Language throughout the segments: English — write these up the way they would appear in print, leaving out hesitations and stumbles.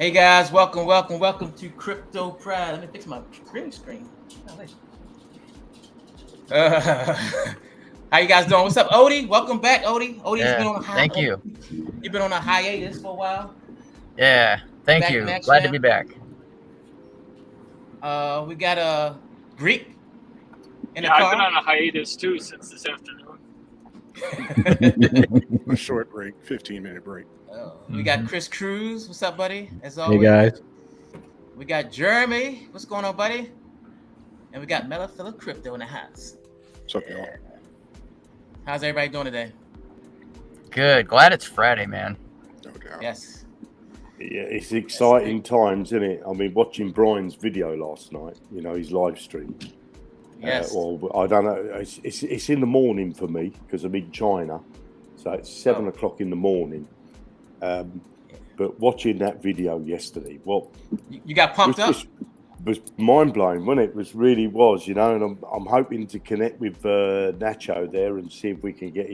Hey guys, welcome to Crypto Pride. Let me fix my green screen. How you guys doing? What's up, Odie? Welcome back, Odie. Odie's been on a thank you. You've been on a hiatus for a while. Yeah, thank you. Glad to be back. We got a Greek in the car. car. I've been on a hiatus too since this afternoon. A short break, 15-minute break. We got Chris Cruz. What's up, buddy? As always. Hey guys. We got Jeremy. What's going on, buddy? And we got Melafilla Crypto in the house. What's up, y'all? How's everybody doing today? Good. Glad it's Friday, man. No doubt. Yes. Yeah, it's exciting times, isn't it? I mean, watching Brian's video last night, his live stream. Yes. Well, I don't know. It's in the morning for me because I'm in China. So it's 7 o'clock in the morning. But watching that video yesterday, you got pumped up? Was mind blowing, wasn't it? It was, and I'm hoping to connect with Nacho there and see if we can get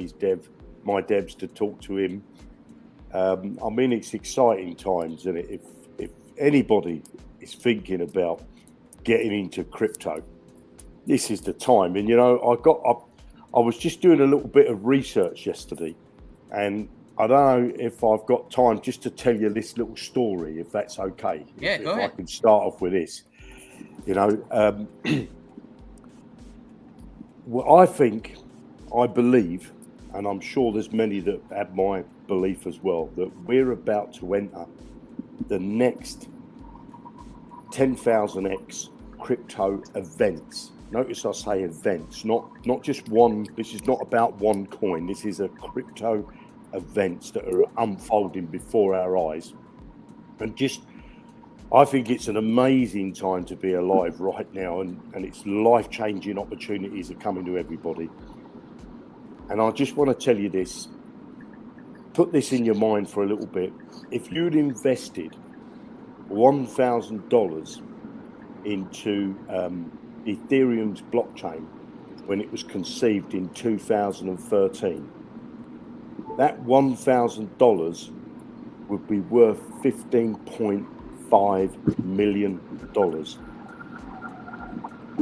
my devs to talk to him. I mean, it's exciting times, isn't it? If anybody is thinking about getting into crypto, this is the time. And I was just doing a little bit of research yesterday, and I don't know if I've got time just to tell you this little story, if that's okay. Yeah, go ahead. I can start off with this. Well, I believe, and I'm sure there's many that have my belief as well, that we're about to enter the next 10,000x crypto events. Notice I say events, not just one. This is not about one coin. This is a crypto events that are unfolding before our eyes. And I think it's an amazing time to be alive right now, and it's life-changing opportunities are coming to everybody. And I just want to tell you this, put this in your mind for a little bit. If you'd invested $1,000 into Ethereum's blockchain when it was conceived in 2013, that $1,000 would be worth $15.5 million.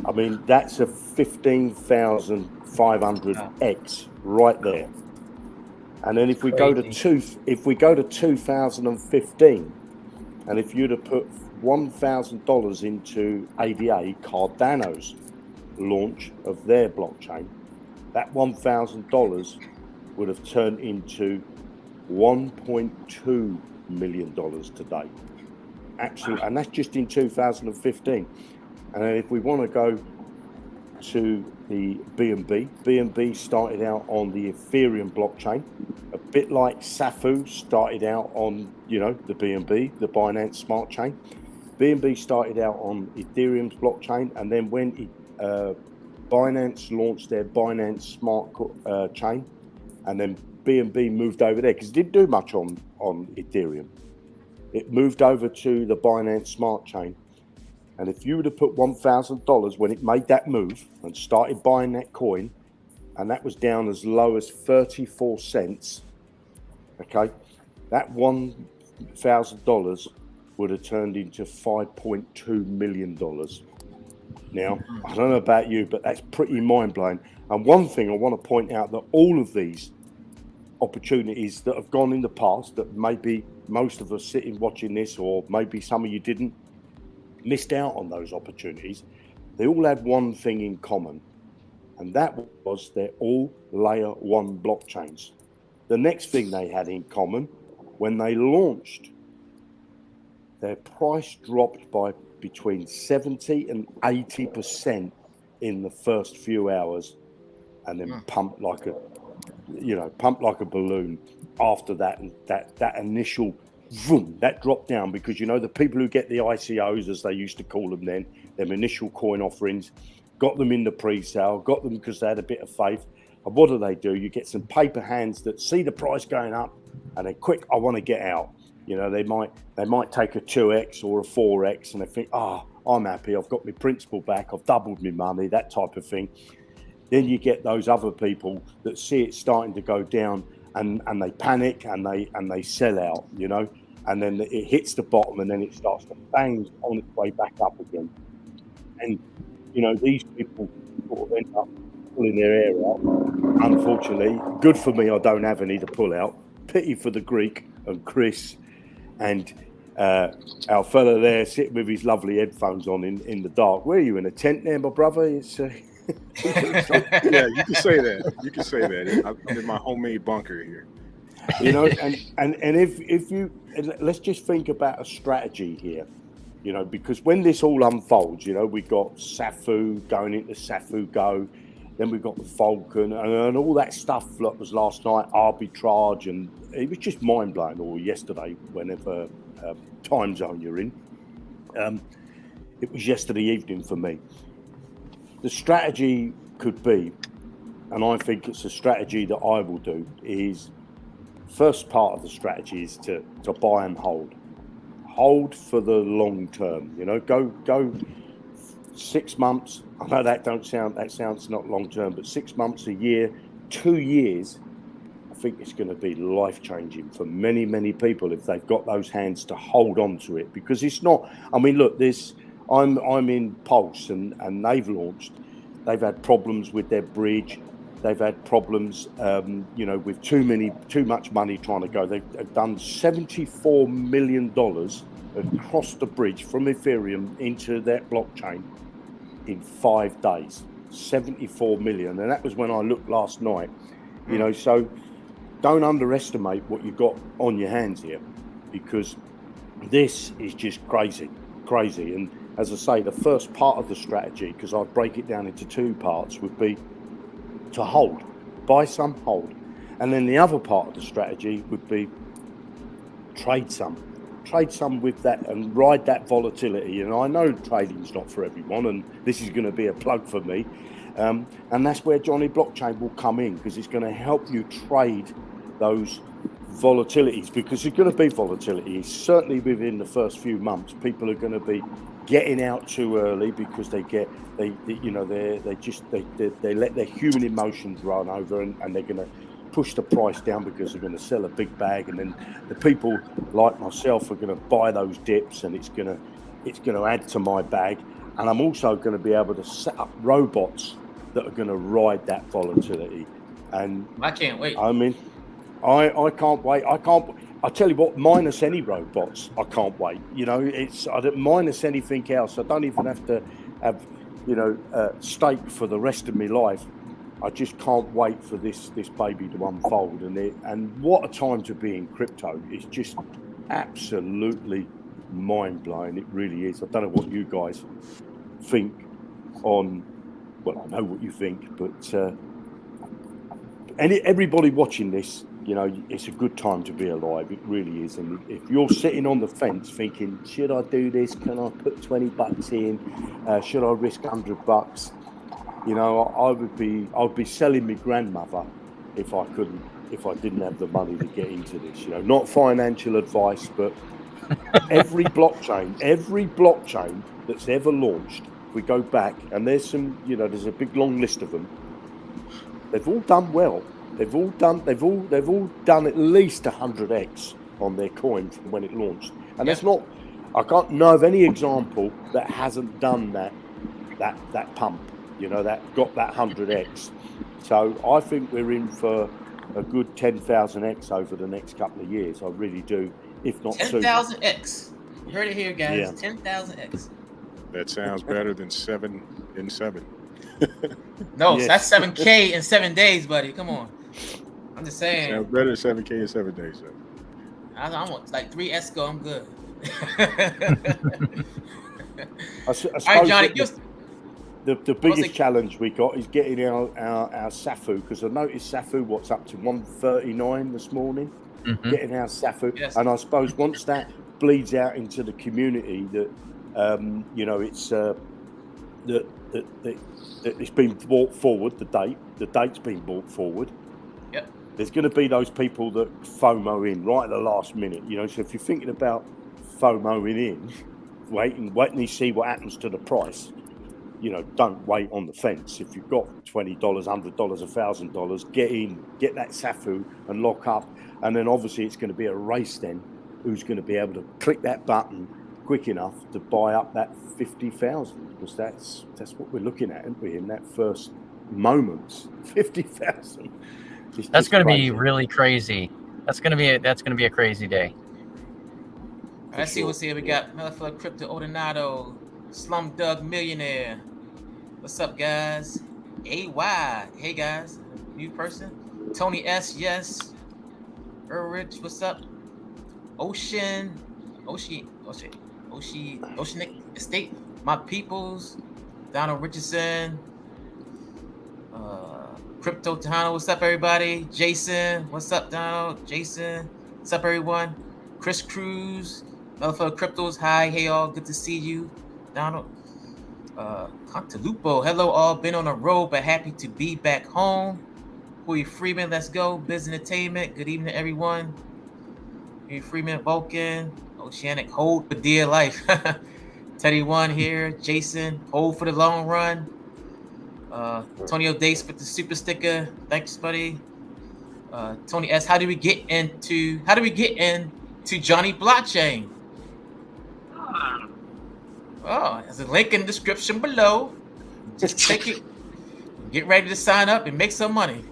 I mean, that's a 15,500x right there. And then if we go to 2015, and if you'd have put $1,000 into ADA, Cardano's launch of their blockchain, that $1,000 would have turned into $1.2 million today. Absolutely, and that's just in 2015. And then if we want to go to the BNB started out on the Ethereum blockchain, a bit like Safu started out on, the BNB, the Binance Smart Chain. BNB started out on Ethereum's blockchain, and then when Binance launched their Binance Smart Chain, and then BNB moved over there because it didn't do much on Ethereum. It moved over to the Binance Smart Chain. And if you would have put $1,000 when it made that move and started buying that coin, and that was down as low as 34 cents, okay, that $1,000 would have turned into $5.2 million. Now, I don't know about you, but that's pretty mind-blowing. And one thing I want to point out, that all of these opportunities that have gone in the past, that maybe most of us sitting watching this, or maybe some of you didn't, missed out on those opportunities, they all had one thing in common, and that was they're all layer one blockchains. The next thing they had in common, when they launched, their price dropped by between 70 and 80% in the first few hours, and then pumped like a balloon after that. And that initial vroom, that dropped down, because the people who get the ICOs, as they used to call them then, them initial coin offerings, got them in the pre-sale, got them because they had a bit of faith. And what do? You get some paper hands that see the price going up, and they're quick, I want to get out. They might take a 2x or a 4x, and they think, I'm happy, I've got my principal back, I've doubled my money, that type of thing. Then you get those other people that see it starting to go down, and they panic and they sell out, and then it hits the bottom, and then it starts to bang on its way back up again. And these people sort of end up pulling their hair out. Unfortunately, good for me, I don't have any to pull out. Pity for the Greek and Chris and our fella there sitting with his lovely headphones on in the dark. Where are you, in a tent there, my brother? It's Yeah, you can say that. You can say that. I'm in my homemade bunker here. And if you let's just think about a strategy here, because when this all unfolds, we got Safu going into Safu Go, then we've got the Falcon and all that stuff that was last night, Arbitrage, and it was just mind blowing. Or yesterday, whenever time zone you're in, it was yesterday evening for me. The strategy could be, and I think it's a strategy that I will do, is first part of the strategy is to buy and hold for the long term. Go 6 months. I know that sounds not long term, but 6 months, a year, 2 years. I think it's going to be life changing for many, many people if they've got those hands to hold on to it, because it's not. I mean, look, I'm in Pulse and they've launched. They've had problems with their bridge. They've had problems, with too much money trying to go. They've done $74 million across the bridge from Ethereum into that blockchain in 5 days. 74 million, and that was when I looked last night. So don't underestimate what you've got on your hands here, because this is just crazy. And as I say, the first part of the strategy, because I'd break it down into 2 parts, would be to hold, buy some, hold. And then the other part of the strategy would be trade some with that and ride that volatility. And I know trading's not for everyone, and this is going to be a plug for me. And that's where Jonnyblockchain will come in, because it's going to help you trade those volatilities, because there's going to be volatility. Certainly within the first few months, people are going to be getting out too early because they let their human emotions run over, and they're going to push the price down because they're going to sell a big bag, and then the people like myself are going to buy those dips, and it's going to add to my bag. And I'm also going to be able to set up robots that are going to ride that volatility. And I can't wait. I mean, I can't wait. I tell you what, minus any robots, I can't wait. I don't minus anything else. I don't even have to have, steak for the rest of my life. I just can't wait for this baby to unfold. And what a time to be in crypto. It's just absolutely mind blowing. It really is. I don't know what you guys think on. Well, I know what you think, but everybody watching this, it's a good time to be alive. It really is. And if you're sitting on the fence thinking, should I do this? Can I put $20 in? Should I risk $100? I'd be selling my grandmother if I didn't have the money to get into this. Not financial advice, but every blockchain that's ever launched, we go back, and there's a big long list of them. They've all done well. They've all done at least 100x on their coin from when it launched. And that's not. I can't know of any example that hasn't done that pump. That got that 100x. So I think we're in for a good 10,000x over the next couple of years. I really do. If not 10,000x. You heard it here, guys. Yeah. 10,000x. That sounds better than 7 in 7. No, Yes. That's 7K in 7 days, buddy. Come on. I'm just saying. Sounds better than 7K in 7 days. So. I want like 3 ESCO. I'm good. I suppose All right, Johnny. the biggest challenge we got is getting our Safu, because I noticed Safu, what's up to 139 this morning. Mm-hmm. Getting our Safu, Yes. and I suppose once that bleeds out into the community, that it's that it's been brought forward. The date's been brought forward. Yep. There's going to be those people that FOMO in right at the last minute. So if you're thinking about FOMOing in, wait and see what happens to the price. Don't wait on the fence. If you've got $20, $100, $1,000, get in, get that Safu and lock up. And then obviously it's going to be a race then who's going to be able to click that button quick enough to buy up that 50,000, because that's what we're looking at, aren't we? In that first moments, 50,000. That's going to be really crazy. That's going to be a crazy day. Let's see what's here. We got Motherfucker Crypto Ordinado, Slum Dug Millionaire. What's up, guys? AY. Hey, guys. New person. Tony S. Yes. Rich. What's up? Oceanic Estate. My Peoples. Donald Richardson. Crypto Tejano. What's up, everybody? Jason. What's up, Donald? Jason. What's up, everyone? Chris Cruz. Motherfucker Cryptos. Hi. Hey, all. Good to see you. Donald. Contalupo. Hello, all. Been on the road, but happy to be back home. Hui Freeman. Let's go. Biz Entertainment. Good evening, everyone. Hui Freeman. Vulcan. Oceanic. Hold for dear life. Teddy One here. Jason. Hold for the long run. Antonio Dace with the super sticker. Thanks, buddy. Tony S. How do we get into Jonnyblockchain? Oh, there's a link in the description below. Just click it. Get ready to sign up and make some money.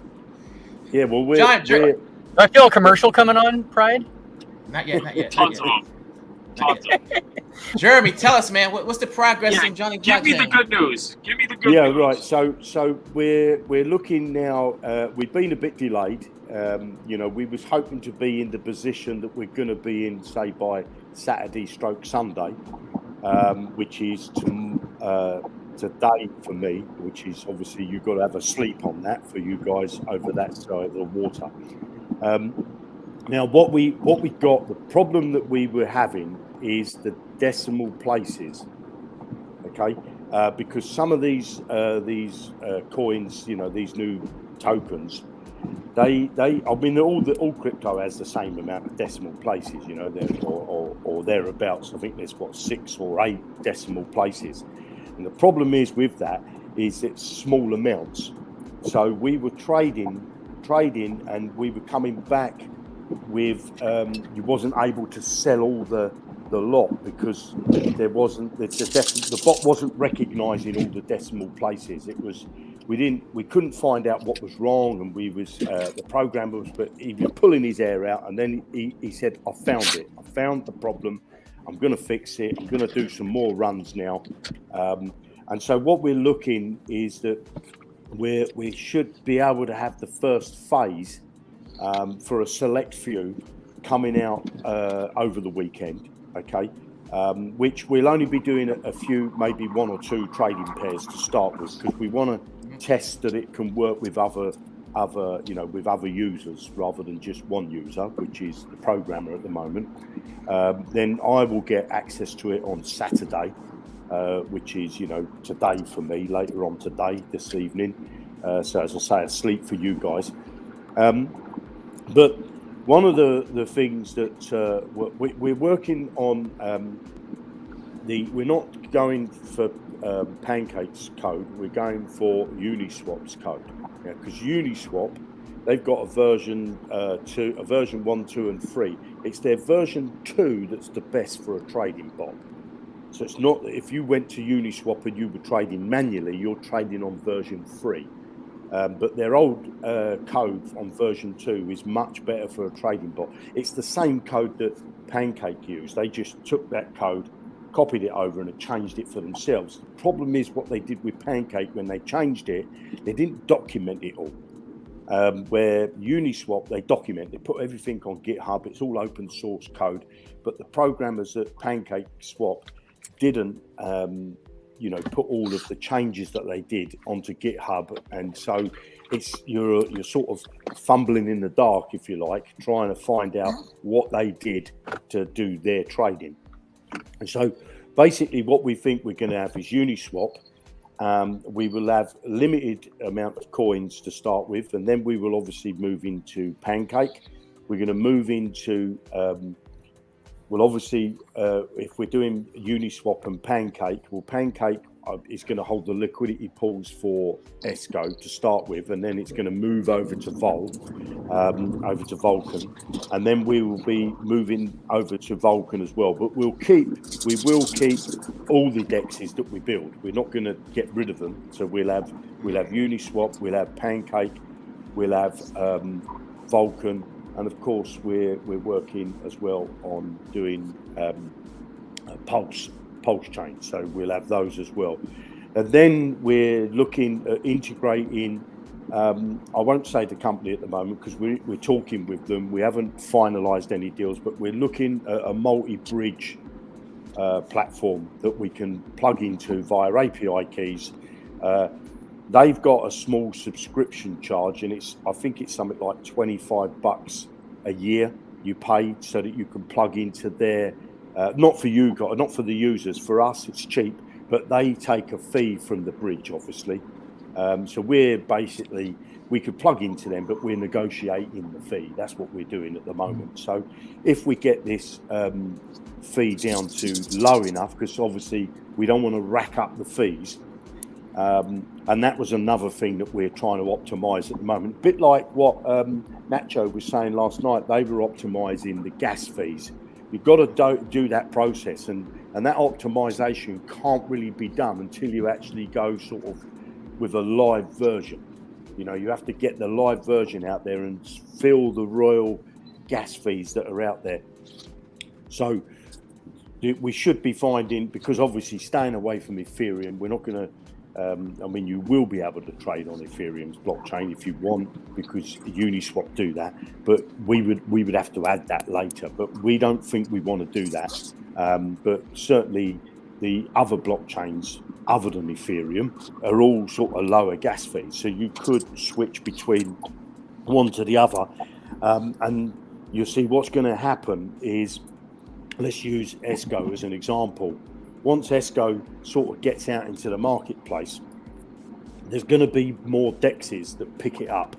Yeah, well, do I feel a commercial coming on, Pride? Not yet. Tons of them. Jeremy, tell us, man, what's the progress in Jonnyblockchain? Give me the good news. Yeah, right. So we're looking now. We've been a bit delayed. We was hoping to be in the position that we're going to be in, say, by Saturday/Sunday, which is today for me. Which is obviously you've got to have a sleep on that for you guys over that side of the water. Now, what we got, the problem that we were having is the decimal places, okay? Because some of these coins, these new tokens, all crypto has the same amount of decimal places, or thereabouts. I think there's 6 or 8 decimal places, and the problem is with that is it's small amounts. So we were trading, and we were coming back with you wasn't able to sell all the lot because there wasn't the bot wasn't recognizing all the decimal places. It was we couldn't find out what was wrong, and the programmer he was pulling his hair out, and then he said, I found the problem, I'm going to fix it, I'm going to do some more runs now. And so what we're looking is that we should be able to have the first phase for a select few coming out over the weekend, okay? Which we'll only be doing a few, maybe 1 or 2 trading pairs to start with, because we want to test that it can work with other users rather than just one user, which is the programmer at the moment. Then I will get access to it on Saturday, which is today for me, later on today, this evening. So as I say, asleep for you guys. But one of the things that we're working on, we're not going for Pancake's code, we're going for Uniswap's code. Because Uniswap, they've got a version 1, 2, and 3. It's their version 2 that's the best for a trading bot. So it's not that if you went to Uniswap and you were trading manually, you're trading on version 3. But their old code on version 2 is much better for a trading bot. It's the same code that Pancake used. They just took that code, copied it over, and changed it for themselves. The problem is what they did with Pancake when they changed it, they didn't document it all. Where Uniswap, they put everything on GitHub. It's all open source code. But the programmers at Pancake Swap didn't put all of the changes that they did onto GitHub, and so you're sort of fumbling in the dark, if you like, trying to find out what they did to do their trading. And so basically what we think we're going to have is Uniswap. We will have a limited amount of coins to start with, and then we will obviously move into Pancake. We're going to move into well, obviously, if we're doing Uniswap and Pancake, well, Pancake it's going to hold the liquidity pools for ESCO to start with, and then it's going to move over to Vulcan, and then we will be moving over to Vulcan as well. But we will keep all the dexes that we build. We're not going to get rid of them. So we'll have Uniswap, we'll have Pancake, we'll have Vulcan, and of course we're working as well on doing Pulse chain. So we'll have those as well. And then we're looking at integrating, I won't say the company at the moment because we're talking with them. We haven't finalized any deals, but we're looking at a multi-bridge platform that we can plug into via API keys. They've got a small subscription charge, and I think it's something like $25 a year you pay so that you can plug into their, not for you guys, not for the users. For us, it's cheap, but they take a fee from the bridge, obviously. So we could plug into them, but we're negotiating the fee. That's what we're doing at the moment. So if we get this fee down to low enough, because obviously we don't want to rack up the fees. And that was another thing that we're trying to optimize at the moment. A bit like what Nacho was saying last night, they were optimizing the gas fees. You've got to do that process, and that optimization can't really be done until you actually go sort of with a live version. You know, you have to get the live version out there and fill the royal gas fees that are out there. So we should be finding, because obviously staying away from Ethereum, we're not going to, I mean, you will be able to trade on Ethereum's blockchain if you want, because Uniswap do that, but we would have to add that later. But we don't think we want to do that. But certainly the other blockchains other than Ethereum are all sort of lower gas fees, so you could switch between one to the other. And you'll see what's going to happen is, let's use ESCO as an example. Once ESCO sort of gets out into the marketplace, there's going to be more dexes that pick it up.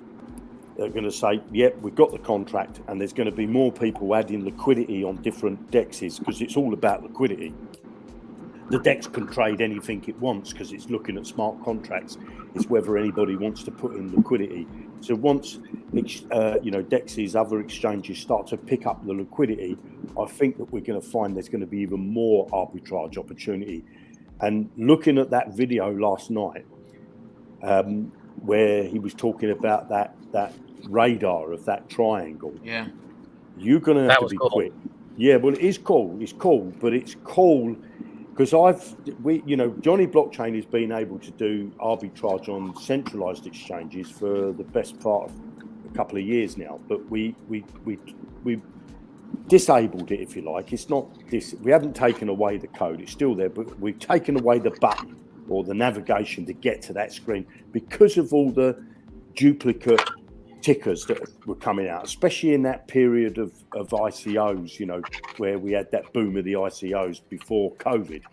They're going to say, yep, we've got the contract, and there's going to be more people adding liquidity on different dexes, because it's all about liquidity. The DEX can trade anything it wants because it's looking at smart contracts. It's whether anybody wants to put in liquidity. So once DEXs, other exchanges start to pick up the liquidity, I think that we're going to find there's going to be even more arbitrage opportunity. And looking at that video last night, where he was talking about that radar of that triangle, yeah, you're going to have to be quick. Yeah, well, it is cool. It's cool, but it's cool. Because Jonnyblockchain has been able to do arbitrage on centralized exchanges for the best part of a couple of years now, but we disabled it, if you like. It's not this. We haven't taken away the code; it's still there, but we've taken away the button or the navigation to get to that screen because of all the duplicate tickers that were coming out, especially in that period of ICOs, where we had that boom of the ICOs before COVID.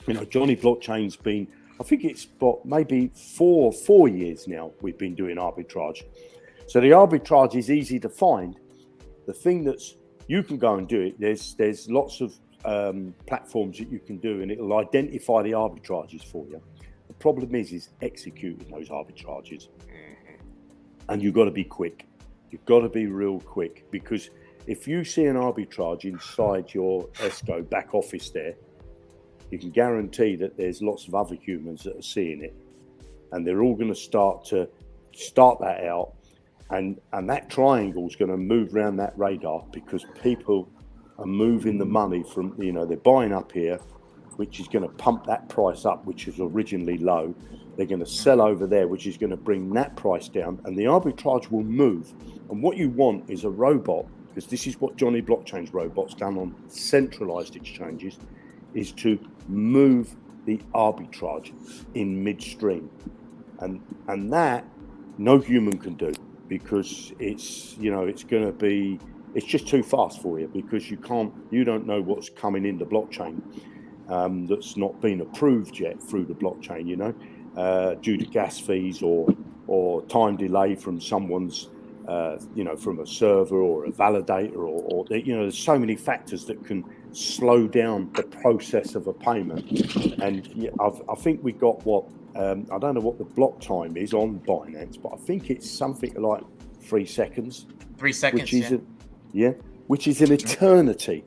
Jonnyblockchain's been, I think it's maybe four years now we've been doing arbitrage. So the arbitrage is easy to find. The thing that's, you can go and do it. There's lots of platforms that you can do, and it'll identify the arbitrages for you. The problem is executing those arbitrages. And you've got to be quick. You've got to be real quick, because if you see an arbitrage inside your ESCO back office there, you can guarantee that there's lots of other humans that are seeing it, and they're all going to start that out, and that triangle is going to move around that radar, because people are moving the money from, they're buying up here, which is going to pump that price up, which was originally low. They're going to sell over there, which is going to bring that price down, and the arbitrage will move. And what you want is a robot, because this is what Jonnyblockchain's robot's done on centralized exchanges, is to move the arbitrage in midstream. And that no human can do, because it's going to be, it's just too fast for you, because you don't know what's coming in the blockchain that's not been approved yet through the blockchain, due to gas fees or time delay from someone's, from a server or a validator, or there's so many factors that can slow down the process of a payment. And I think we got what I don't know what the block time is on Binance, but I think it's something like 3 seconds. 3 seconds, which is an eternity.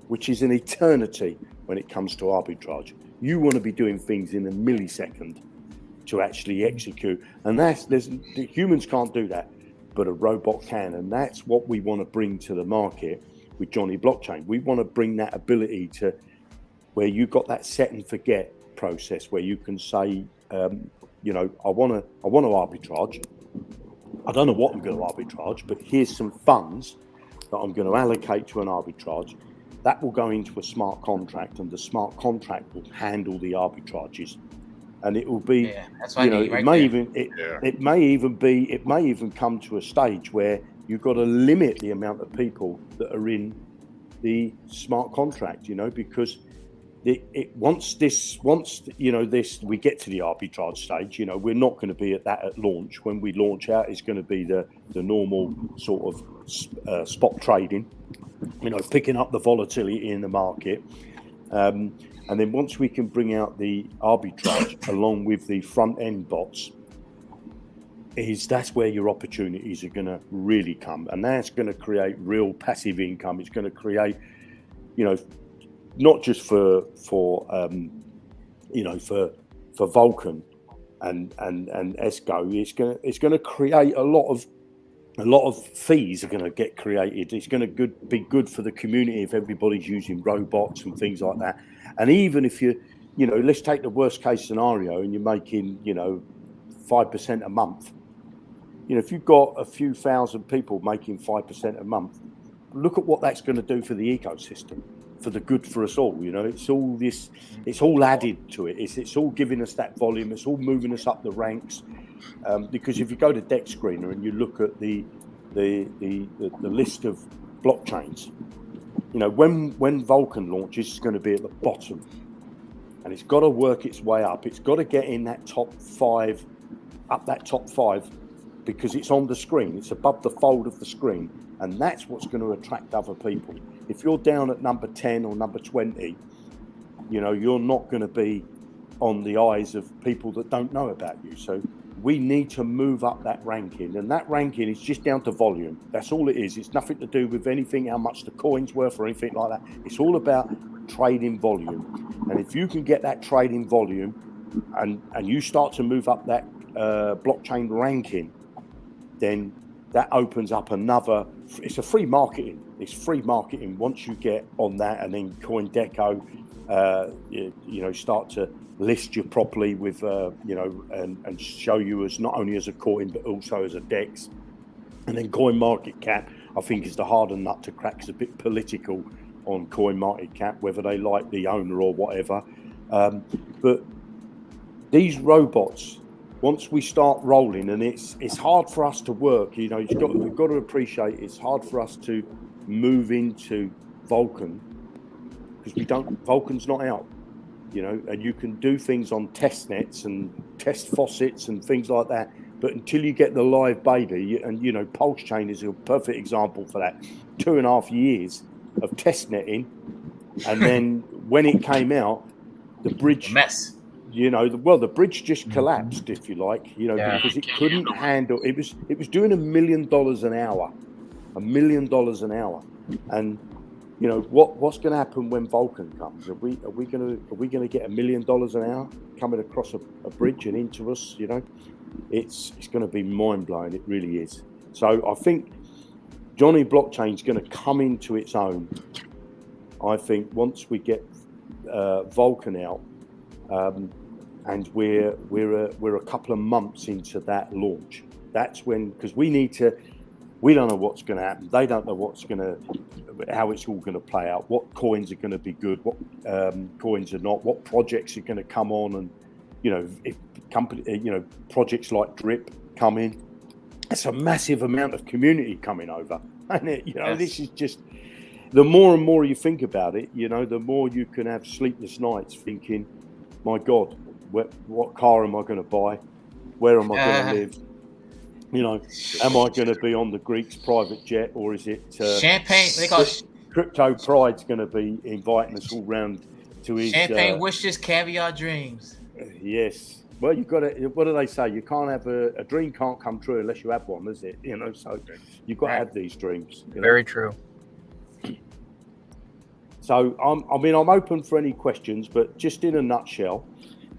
Which is an eternity when it comes to arbitrage. You want to be doing things in a millisecond to actually execute, and humans can't do that, but a robot can, and that's what we want to bring to the market with Jonnyblockchain. We want to bring that ability to where you got that set and forget process, where you can say, I want to arbitrage. I don't know what I'm going to arbitrage, but here's some funds that I'm going to allocate to an arbitrage. That will go into a smart contract, and the smart contract will handle the arbitrages. And it will be, that's what it may even come to a stage where you've got to limit the amount of people that are in the smart contract, because once we get to the arbitrage stage, we're not going to be at launch. When we launch out, it's going to be the normal sort of spot trading, picking up the volatility in the market. And then once we can bring out the arbitrage along with the front end bots, that's where your opportunities are going to really come, and that's going to create real passive income. It's going to create, not just for Vulcan and Esco. It's going to create a lot of fees are going to get created. It's going to be good for the community if everybody's using robots and things like that. And even if let's take the worst case scenario and you're making, 5% a month. If you've got a few thousand people making 5% a month, look at what that's going to do for the ecosystem, for the good for us all. It's all added to it. It's all giving us that volume. It's all moving us up the ranks. Because if you go to Dex Screener and you look at the list of blockchains, when Vulcan launches, it's going to be at the bottom, and it's got to work its way up. It's got to get in that top 5, because it's on the screen. It's above the fold of the screen, and that's what's going to attract other people. If you're down at number 10 or number 20, you're not going to be on the eyes of people that don't know about you. So we need to move up that ranking, and that ranking is just down to volume. That's all it is. It's nothing to do with anything, how much the coin's worth or anything like that. It's all about trading volume. And if you can get that trading volume and you start to move up that blockchain ranking, then that opens up it's a free marketing. It's free marketing once you get on that, and then CoinDeco, start to list you properly with, and show you as not only as a coin, but also as a DEX. And then CoinMarketCap, I think, is the harder nut to crack. It's a bit political on CoinMarketCap, whether they like the owner or whatever. But these robots, once we start rolling, and it's hard for us to work, we've got to appreciate it's hard for us to move into Vulcan because Vulcan's not out. And you can do things on test nets and test faucets and things like that. But until you get the live baby, and Pulse Chain is a perfect example for that. 2.5 years of test netting, and then when it came out, the bridge mess. The bridge just collapsed, if you like. Because it couldn't handle. It was doing $1 million an hour, $1 million an hour, and. What's going to happen when Vulcan comes? Are we going to get $1 million an hour coming across a bridge and into us? It's going to be mind blowing. It really is. So I think Jonnyblockchain is going to come into its own. I think once we get Vulcan out, and we're a couple of months into that launch. That's when, because we don't know what's going to happen. They don't know how it's all going to play out. What coins are going to be good? What coins are not? What projects are going to come on? And if projects like Drip come in, it's a massive amount of community coming over. And This is just the more and more you think about it. The more you can have sleepless nights thinking, my God, what car am I going to buy? Where am I going to live? Am I going to be on the Greeks' private jet, or is it champagne? They call Crypto Pride's going to be inviting us all round to his champagne wishes, caviar dreams. Yes. Well, you've got to. What do they say? You can't have a dream can't come true unless you have one, is it? You know, so you've got to have these dreams. You know? Very true. So I'm open for any questions, but just in a nutshell,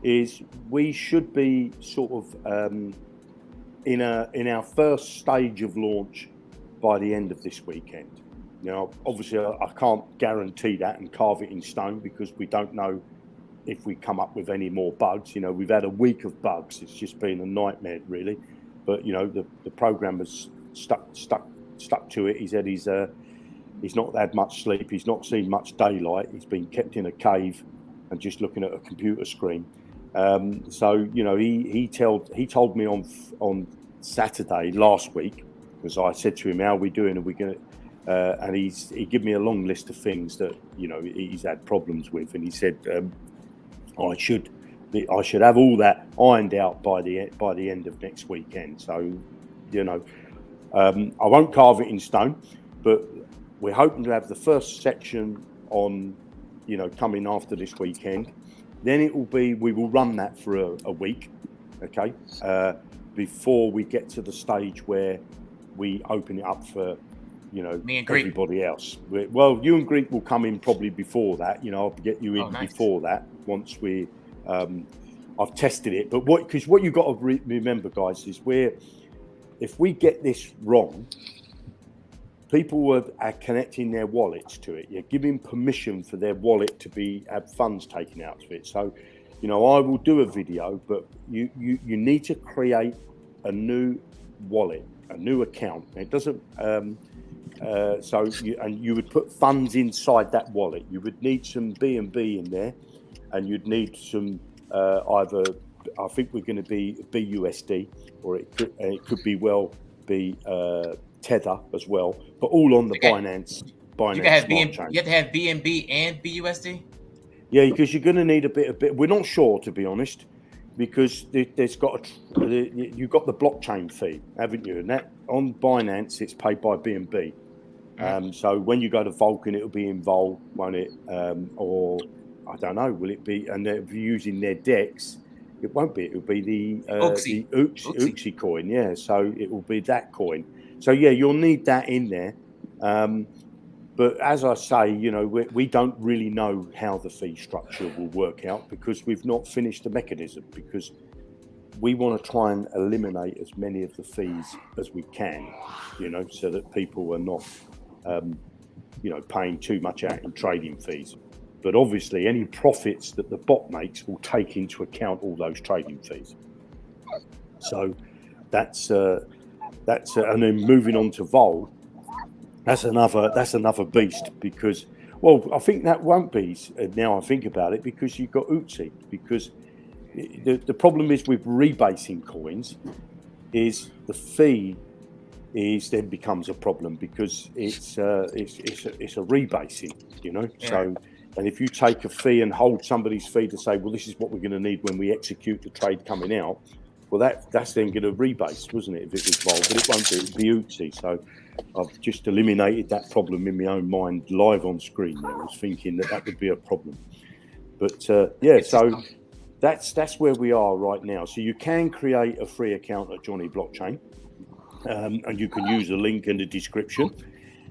is we should be sort of in our first stage of launch by the end of this weekend. Now, obviously, I can't guarantee that and carve it in stone because we don't know if we come up with any more bugs. You know, we've had a week of bugs. It's just been a nightmare, really. But you know, the programmer's stuck to it. He said he's not had much sleep. He's not seen much daylight. He's been kept in a cave and just looking at a computer screen. So you know, he told me on Saturday last week, because I said to him, "How are we doing? Are we going to?" And he gave me a long list of things that, you know, he's had problems with, and he said I should have all that ironed out by the end of next weekend. So, you know, I won't carve it in stone, but we're hoping to have the first section on, you know, coming after this weekend. Then we will run that for a week, okay, before we get to the stage where we open it up for, you know, everybody else. Well, you and Greek will come in probably before that. You know, I'll get you in before that once we I've tested it. But what you've got to remember, guys, is if we get this wrong, people are connecting their wallets to it. You're giving permission for their wallet to have funds taken out of it. So, you know, I will do a video, but you need to create a new wallet, a new account. It doesn't. You would put funds inside that wallet. You would need some BNB in there, and you'd need some either. I think we're going to be BUSD, or it could be Tether as well, but all on the Binance. You have to have BNB and BUSD. Yeah, because you're going to need a bit. We're not sure, to be honest, because you've got the blockchain fee, haven't you? And that on Binance, it's paid by BNB. So when you go to Vulcan, it'll be in Vol, won't it? Or I don't know, will it be? And they're using their DEX. It won't be. It'll be the Uxie coin. Yeah, so it will be that coin. So yeah, you'll need that in there. But as I say, you know, we don't really know how the fee structure will work out because we've not finished the mechanism, because we want to try and eliminate as many of the fees as we can, you know, so that people are not, you know, paying too much out in trading fees. But obviously, any profits that the bot makes will take into account all those trading fees. So that's and then moving on to Vol. That's another beast, because, well, I think that won't be, now I think about it, because you've got Uxie, because the problem is with rebasing coins is the fee then becomes a problem, because it's a rebasing, you know. Yeah. So, and if you take a fee and hold somebody's fee to say, well, this is what we're going to need when we execute the trade coming out, well, that's then going to rebase, wasn't it, if it was Vol? But it won't be, it'll be Uxie. So I've just eliminated that problem in my own mind live on screen there. I was thinking that would be a problem. But yeah, so that's where we are right now. So you can create a free account at Jonnyblockchain, and you can use a link in the description.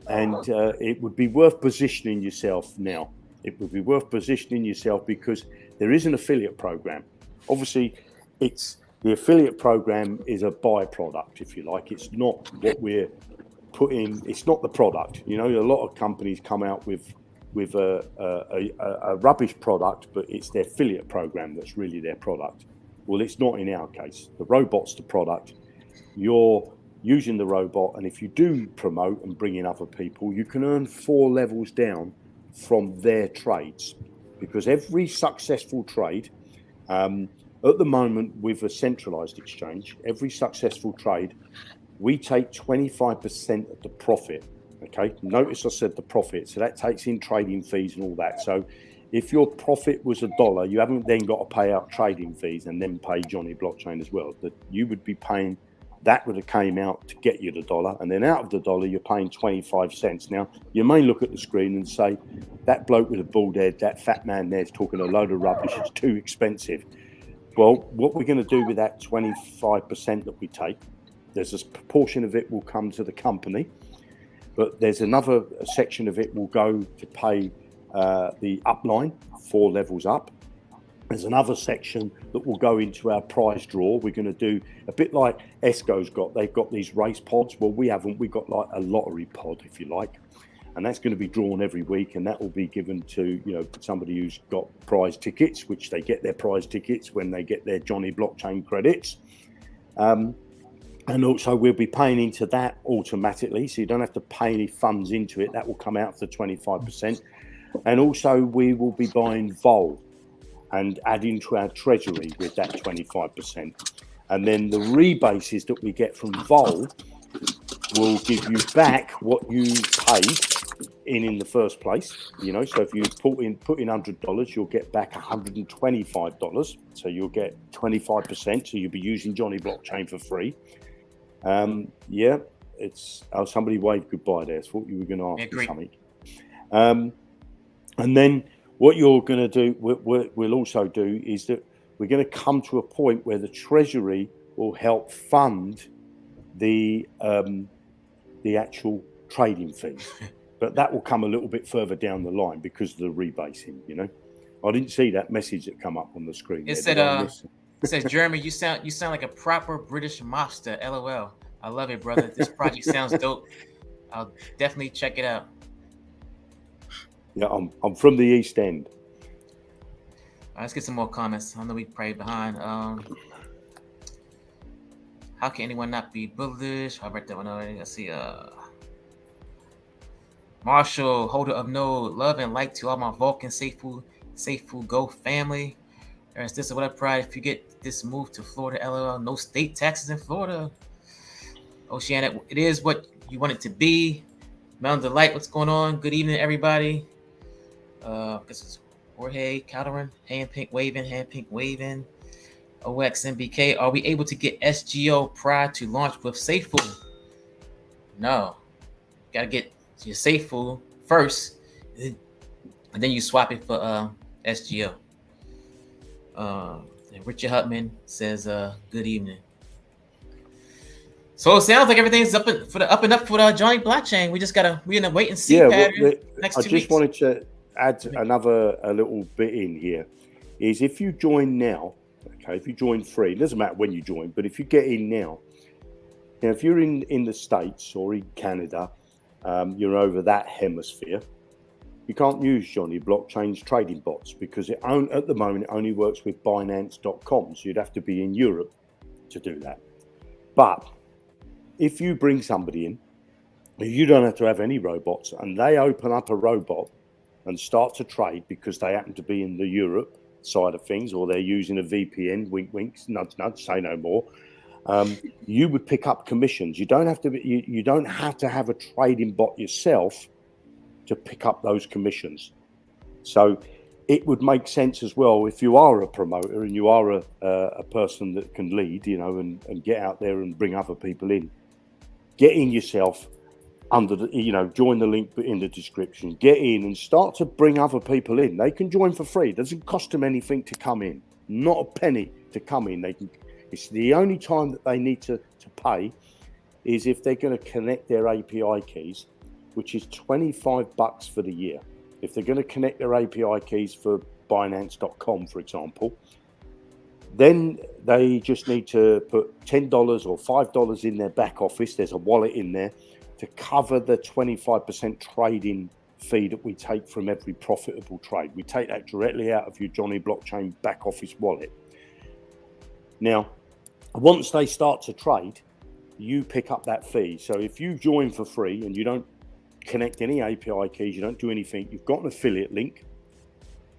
And it would be worth positioning yourself now. It would be worth positioning yourself because there is an affiliate program. Obviously, the affiliate program is a byproduct, if you like. It's not what we're putting. It's not the product. You know, a lot of companies come out with a rubbish product, but it's their affiliate program that's really their product. Well, it's not in our case. The robot's the product. You're using the robot, and if you do promote and bring in other people, you can earn 4 levels down from their trades, because every successful trade, at the moment with a centralized exchange, every successful trade, we take 25% of the profit. Okay, notice I said the profit, so that takes in trading fees and all that. So if your profit was $1, you haven't then got to pay out trading fees and then pay Jonnyblockchain as well. That you would be paying That would have came out to get you the dollar, and then out of the dollar, you're paying 25 cents. Now, you may look at the screen and say, that bloke with a bald head, that fat man there's talking a load of rubbish, it's too expensive. Well, what we're going to do with that 25% that we take, there's a proportion of it will come to the company, but there's another section of it will go to pay the upline 4 levels up. There's another section that will go into our prize draw. We're going to do a bit like Esco's got. They've got these race pods. Well, we haven't. We've got like a lottery pod, if you like. And that's going to be drawn every week. And that will be given to, somebody who's got prize tickets, which they get their prize tickets when they get their Jonnyblockchain credits. And also we'll be paying into that automatically. So you don't have to pay any funds into it. That will come out for 25%. And also we will be buying Vol and adding to our treasury with that 25%. And then the rebases that we get from Vol will give you back what you paid in the first place. So if you put in $100, you'll get back $125. So you'll get 25%. So you'll be using Jonnyblockchain for free. Somebody waved goodbye there. I thought you were going to ask me something. And then what you're going to do, we'll also do, is that we're going to come to a point where the treasury will help fund the actual trading fees, but that will come a little bit further down the line because of the rebasing. I didn't see that message that come up on the screen. It said, Jeremy, you sound like a proper British mobster. LOL. I love it, brother. This project sounds dope. I'll definitely check it out. Yeah, I'm from the East End. All right, let's get some more comments. I know we prayed behind. How can anyone not be bullish? I read that one already. I see. Marshall, holder of node, love and like to all my Vulcan Safe Food Go family. There's this what I pride. If you get this move to Florida, LOL, no state taxes in Florida. Oceanic, it is what you want it to be. Mountain Delight, what's going on? Good evening, everybody. This is Jorge Calderon, hand pink waving. OXMBK, are we able to get SGO prior to launch with Safe Food? No. Got to get your Safe Food first, and then you swap it for SGO. Richard Hutman says, good evening. So it sounds like everything's up and up for the Jonnyblockchain. We're in a wait and see pattern next 2 weeks. I just wanted to add a little bit in here. Is if you join now, okay, if you join free, it doesn't matter when you join, but if you get in now, if you're in the States or in Canada, you're over that hemisphere, you can't use Jonnyblockchain's trading bots because at the moment it only works with Binance.com. So you'd have to be in Europe to do that. But if you bring somebody in, you don't have to have any robots, and they open up a robot and start to trade because they happen to be in the Europe side of things, or they're using a VPN, wink, wink, nudge, nudge, say no more. You would pick up commissions. You don't have to have a trading bot yourself to pick up those commissions. So it would make sense as well if you are a promoter and you are a person that can lead, and get out there and bring other people in. Get in yourself under the, join the link in the description. Get in and start to bring other people in. They can join for free. It doesn't cost them anything to come in. Not a penny to come in. It's the only time that they need to pay is if they're going to connect their API keys, which is $25 for the year. If they're going to connect their API keys for Binance.com, for example, then they just need to put $10 or $5 in their back office. There's a wallet in there to cover the 25% trading fee that we take from every profitable trade. We take that directly out of your Jonnyblockchain back office wallet. Now, once they start to trade, you pick up that fee. So if you join for free and you don't connect any API keys, you don't do anything, you've got an affiliate link.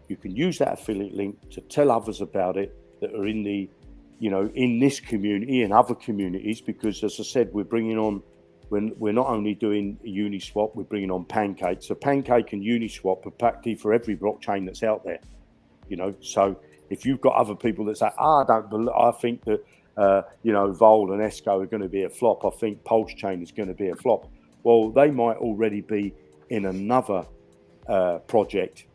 You can use that affiliate link to tell others about it that are in the, in this community and other communities, because as I said, we're bringing on, we're not only doing Uniswap, we're bringing on Pancake. So Pancake and Uniswap are practically for every blockchain that's out there, So if you've got other people that say, I think that Vol and Esco are going to be a flop. I think Pulse Chain is going to be a flop. Well, they might already be in another project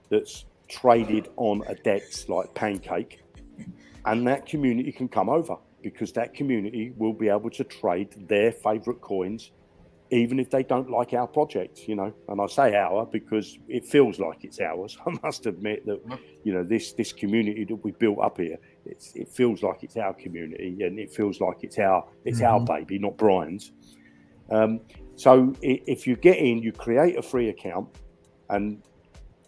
that's traded on a DEX like Pancake, and that community can come over because that community will be able to trade their favorite coins, even if they don't like our project, And I say our because it feels like it's ours. I must admit that, this community that we built up here, it feels like it's our community, and it feels like it's our baby, not Brian's. So if you get in, you create a free account, and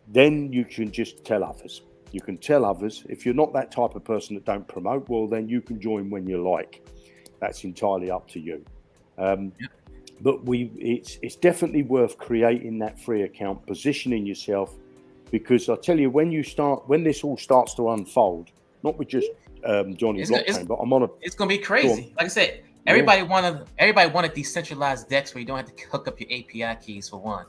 then you can just tell others. You can tell others. If you're not that type of person that don't promote, well, then you can join when you like. That's entirely up to you. But it's definitely worth creating that free account, positioning yourself, because I tell you, when this all starts to unfold, not with just Jonnyblockchain, but I'm on a. It's gonna be crazy. Like I said, everybody want a decentralized DEX where you don't have to hook up your API keys for one.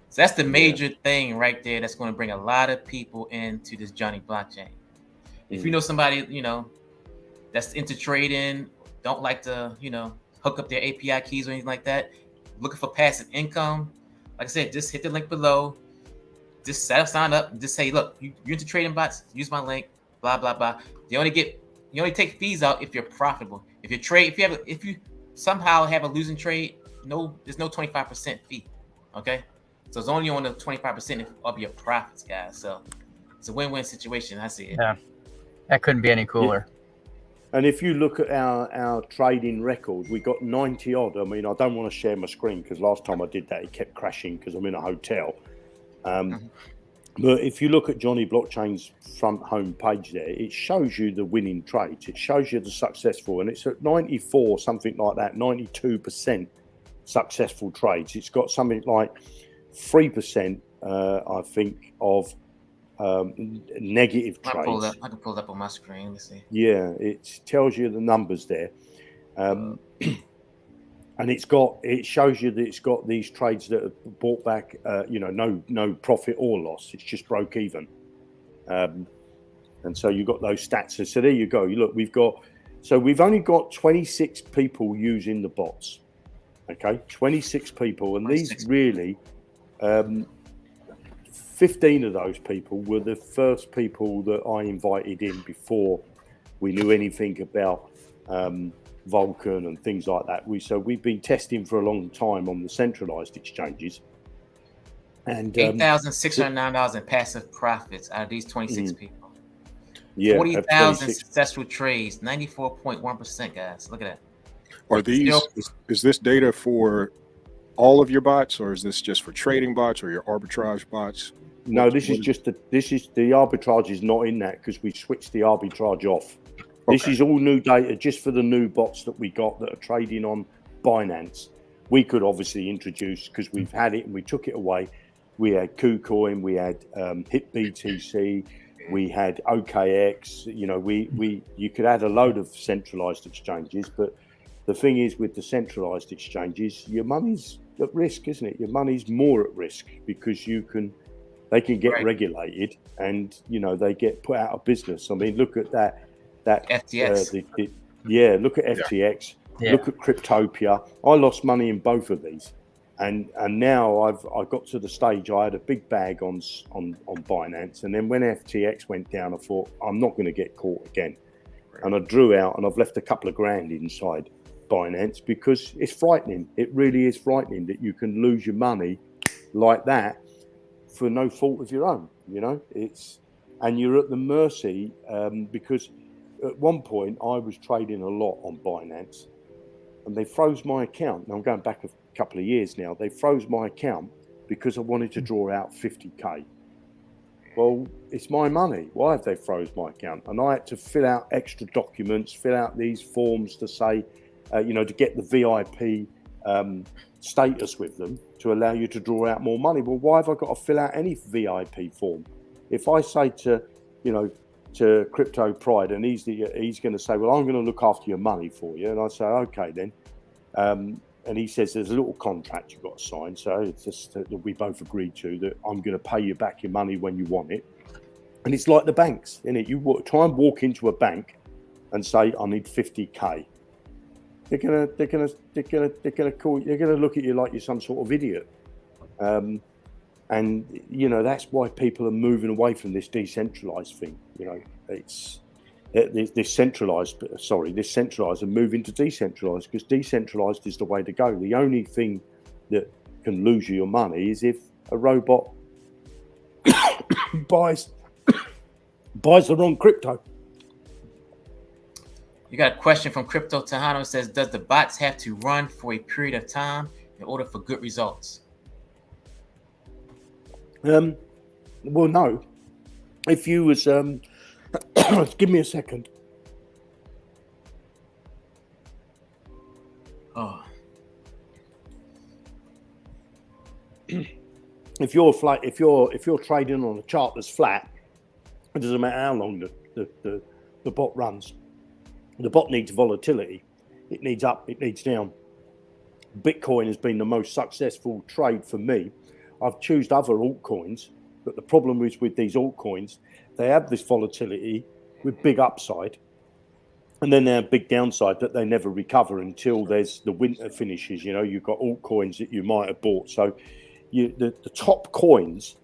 So that's the major thing right there. That's going to bring a lot of people into this Jonnyblockchain. If you know somebody, that's into trading, don't like to, hook up their API keys or anything like that, looking for passive income, like I said, just hit the link below. Just sign up. Just say, look, you're into trading bots. Use my link. Blah blah blah. You only take fees out if you're profitable. If you somehow have a losing trade, there's no 25% fee. Okay. So it's only on the 25% of your profits, guys. So it's a win-win situation. I see it. Yeah, that couldn't be any cooler. Yeah. And if you look at our trading record, we got 90 odd. I mean, I don't want to share my screen because last time I did that, it kept crashing because I'm in a hotel. But if you look at Jonnyblockchain's front home page there, it shows you the winning trades. It shows you the successful, and it's at 94, something like that, 92% successful trades. It's got something like 3%, I think, of negative trades. I can pull it up on my screen. Let me see. Yeah, it tells you the numbers there, and it shows you that it's got these trades that have bought back, no profit or loss. It's just broke even, and so you've got those stats. So there you go. We've only got 26 people using the bots. Okay, 26 people, and these really. 15 of those people were the first people that I invited in before we knew anything about Vulcan and things like that. We've been testing for a long time on the centralized exchanges. And $8,609 in passive profits out of these 26 people. Yeah, 40,000 successful trades, 94.1%, guys. Look at that. Are these? Is this data for all of your bots, or is this just for trading bots or your arbitrage bots? No, the arbitrage is not in that because we switched the arbitrage off. Okay. This is all new data just for the new bots that we got that are trading on Binance. We could obviously introduce, because we've had it and we took it away. We had KuCoin, we had HitBTC, we had OKX. You could add a load of centralized exchanges, but the thing is, with the centralized exchanges, your money's at risk, isn't it? Your money's more at risk because they can get regulated, and they get put out of business. I mean, look at that FTX. Look at FTX. Yeah. Look at Cryptopia. I lost money in both of these, and now I got to the stage. I had a big bag on Binance, and then when FTX went down, I thought I'm not going to get caught again, and I drew out, and I've left a couple of grand inside Binance because it's frightening. It really is frightening that you can lose your money like that for no fault of your own. And you're at the mercy because at one point I was trading a lot on Binance, and they froze my account. Now I'm going back a couple of years now. They froze my account because I wanted to draw out 50k. Well, it's my money. Why have they froze my account? And I had to fill out extra documents, fill out these forms to say, to get the VIP status with them to allow you to draw out more money. Well, why have I got to fill out any VIP form? If I say to Crypto Pride, and he's going to say, well, I'm going to look after your money for you. And I say, okay, then. And he says, there's a little contract you've got to sign. So it's just that we both agreed to that I'm going to pay you back your money when you want it. And it's like the banks, isn't it? You try and walk into a bank and say, I need 50K. They're gonna call you, they're gonna look at you like you're some sort of idiot. And you know, that's why people are moving away from this decentralized thing. You know, it's this centralized and moving to decentralized, because decentralized is the way to go. The only thing that can lose you your money is if a robot buys the wrong crypto. You got a question from Crypto Tejano. It says, does the bots have to run for a period of time in order for good results? Well, no. If you was give me a second. Oh. If you're trading on a chart that's flat, it doesn't matter how long the bot runs. The bot needs volatility. It needs up, it needs down. Bitcoin has been the most successful trade for me. I've chosen other altcoins, but the problem is with these altcoins, they have this volatility with big upside, and then they have big downside that they never recover until there's the winter finishes. You know, you've got altcoins that you might have bought. So the top coins,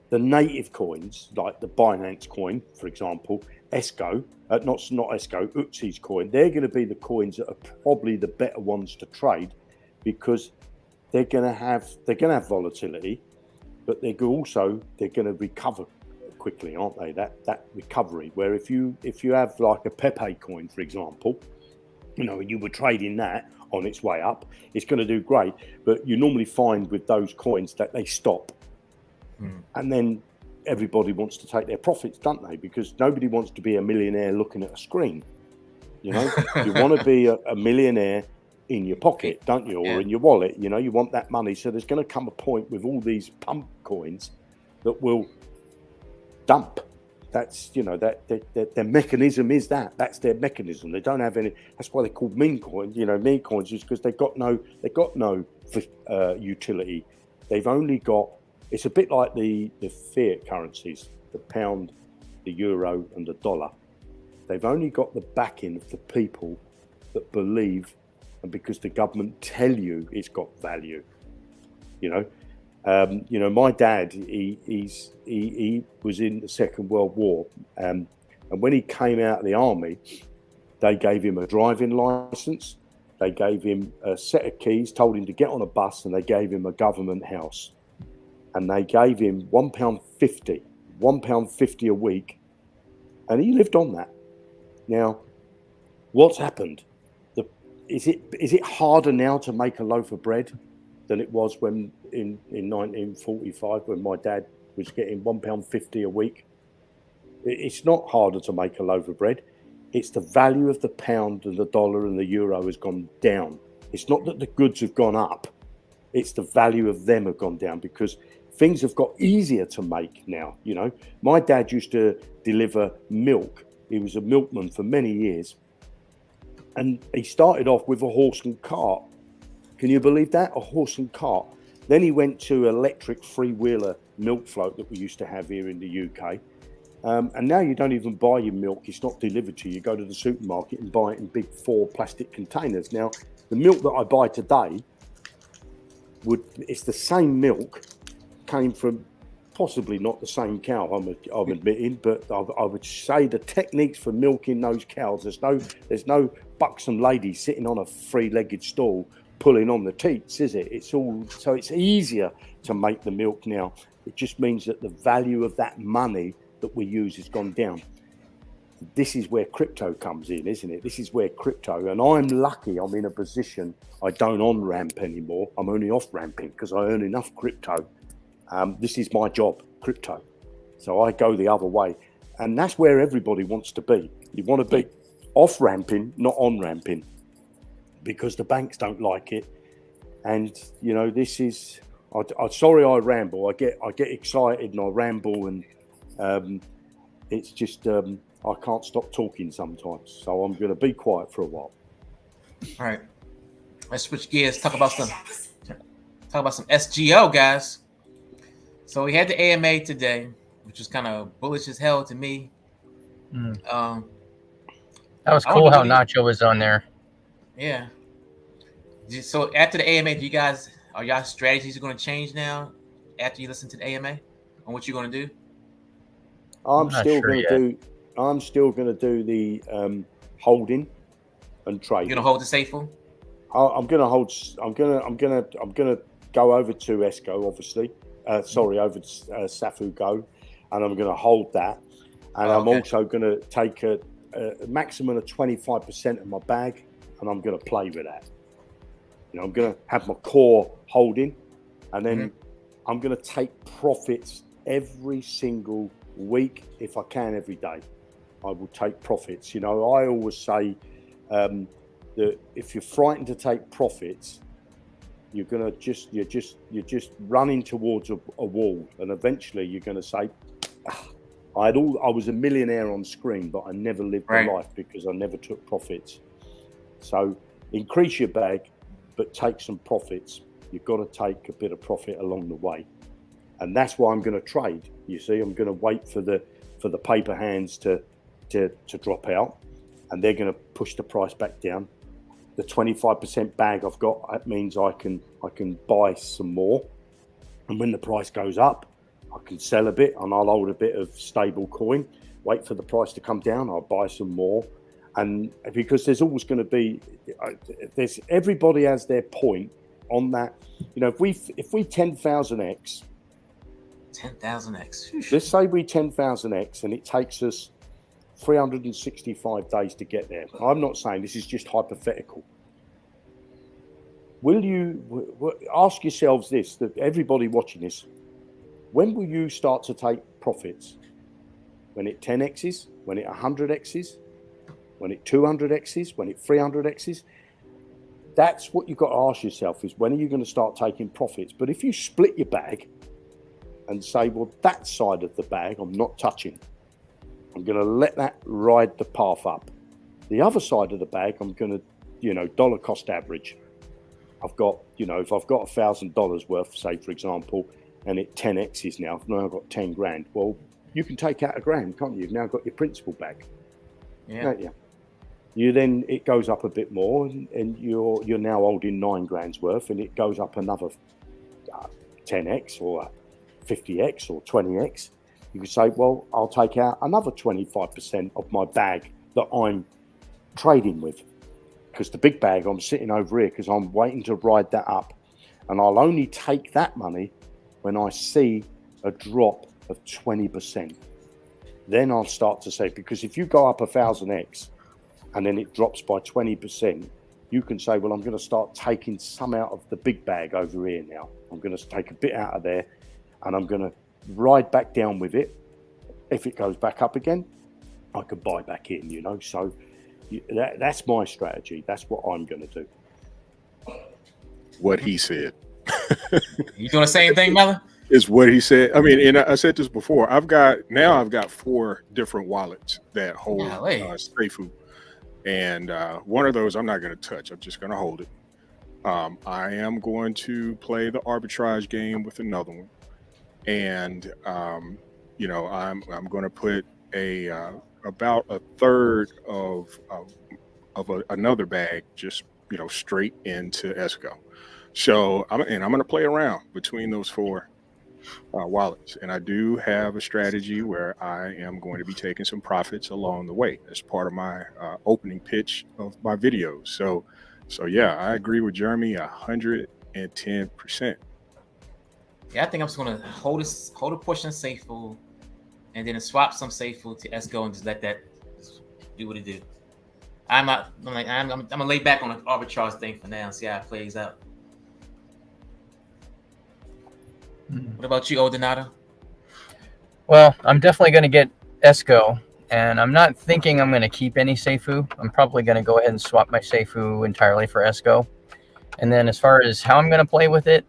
the native coins, like the Binance coin, for example, ESCO, not ESCO, UTSI's coin, they're going to be the coins that are probably the better ones to trade, because they're going to have volatility, but they're going to recover quickly, aren't they? That recovery. Where if you have like a Pepe coin, for example, you know, and you were trading that on its way up, it's going to do great. But you normally find with those coins that they stop, and then everybody wants to take their profits, don't they? Because nobody wants to be a millionaire looking at a screen. You know, you want to be a millionaire in your pocket, don't you, or in your wallet? You know, you want that money. So there's going to come a point with all these pump coins that will dump. That's, you know, that their mechanism is that's their mechanism. They don't have any. That's why they're called meme coins. You know, meme coins is because they've got no utility. They've only got. It's a bit like the fiat currencies, the pound, the euro, and the dollar. They've only got the backing of the people that believe, and because the government tell you it's got value. You know, my dad, he was in the Second World War, and when he came out of the army, they gave him a driving license, they gave him a set of keys, told him to get on a bus, and they gave him a government house, and they gave him £1.50 a week, and he lived on that. Now, what's happened? Is it harder now to make a loaf of bread than it was when in 1945, when my dad was getting £1.50 a week? It's not harder to make a loaf of bread. It's the value of the pound and the dollar and the euro has gone down. It's not that the goods have gone up. It's the value of them have gone down because things have got easier to make now. You know, my dad used to deliver milk. He was a milkman for many years. And he started off with a horse and cart. Can you believe that? A horse and cart. Then he went to electric three-wheeler milk float that we used to have here in the UK. And now you don't even buy your milk. It's not delivered to you. You go to the supermarket and buy it in big 4 plastic containers. Now, the milk that I buy today, it's the same milk, came from possibly not the same cow, I'm admitting, but I would say the techniques for milking those cows, there's no buxom lady sitting on a 3-legged stool pulling on the teats, is it? It's all, so it's easier to make the milk now. It just means that the value of that money that we use has gone down. This is where crypto comes in, isn't it? This is where crypto, and I'm lucky I'm in a position I don't on-ramp anymore. I'm only off-ramping because I earn enough crypto. This is my job, crypto. So I go the other way. And that's where everybody wants to be. You want to be off-ramping, not on-ramping, because the banks don't like it. And, you know, this is... I'm sorry I ramble. I get excited and I ramble, and it's just... I can't stop talking sometimes. So I'm going to be quiet for a while. All right. Let's switch gears. Talk about some SGO, guys. So we had the AMA today, which was kind of bullish as hell to me. That That was cool how Nacho was on there. Yeah. So after the AMA, are y'all strategies going to change now after you listen to the AMA on what you're going to do? I'm still going to do the holding and trade. You're going to hold the Safefull? I'm going to hold. I'm going to go over to ESCO, obviously. Over to Safu Go, and I'm going to hold that. And I'm also going to take a maximum of 25% of my bag, and I'm going to play with that. You know, I'm going to have my core holding, and then I'm going to take profits every single week if I can. Every day, I will take profits. You know, I always say that if you're frightened to take profits, you're just running towards a wall, and eventually you're going to say, I was a millionaire on screen, but I never lived the life because I never took profits. So increase your bag, but take some profits. You've got to take a bit of profit along the way, and that's why I'm going to trade. You see, I'm going to wait for the paper hands to drop out, and they're going to push the price back down. The 25% bag I've got, that means I can buy some more, and when the price goes up, I can sell a bit, and I'll hold a bit of stable coin, wait for the price to come down, I'll buy some more. And because there's always going to be, everybody has their point on that. You know, if we 10,000x, let's say we 10,000x, and it takes us 365 days to get there. I'm not saying, this is just hypothetical. Will you ask yourselves this, that everybody watching this, when will you start to take profits? When it 10x's, when it 100x's, when it 200x's, when it 300x's? That's what you've got to ask yourself, is when are you going to start taking profits? But if you split your bag and say, well, that side of the bag I'm not touching, I'm going to let that ride the path up. The other side of the bag, I'm going to, dollar cost average. I've got, if I've got $1,000 worth, say, for example, and it 10x's now, I've got 10 grand. Well, you can take out $1,000, can't you? You've now got your principal back. Yeah. Don't you? You then, it goes up a bit more, and you're now holding 9 grand's worth, and it goes up another 10x or 50x or 20x. You could say, well, I'll take out another 25% of my bag that I'm trading with, because the big bag I'm sitting over here because I'm waiting to ride that up, and I'll only take that money when I see a drop of 20%. Then I'll start to say, because if you go up 1,000x and then it drops by 20%, you can say, well, I'm going to start taking some out of the big bag over here now. I'm going to take a bit out of there, and I'm going to ride back down with it. If it goes back up again, I can buy back in, So that's my strategy. That's what I'm going to do. What he said. You doing the same thing, Mella? Is what he said. I mean, and I said this before. I've got 4 different wallets that hold Safefull, and one of those I'm not going to touch. I'm just going to hold it. I am going to play the arbitrage game with another one, and I'm going to put about a third of another bag just straight into ESCO. So I'm going to play around between those 4 wallets, and I do have a strategy where I am going to be taking some profits along the way as part of my opening pitch of my videos. So yeah, I agree with Jeremy 110%. Yeah, I think I'm just going to hold a portion of Safefull, and then swap some Safefull to ESCO and just let that do what it do. I'm gonna lay back on the arbitrage thing for now and see how it plays out. What about you, Odonato? Well, I'm definitely going to get ESCO, and I'm not thinking I'm going to keep any Safefull. I'm probably going to go ahead and swap my Safefull entirely for ESCO. And then as far as how I'm going to play with it,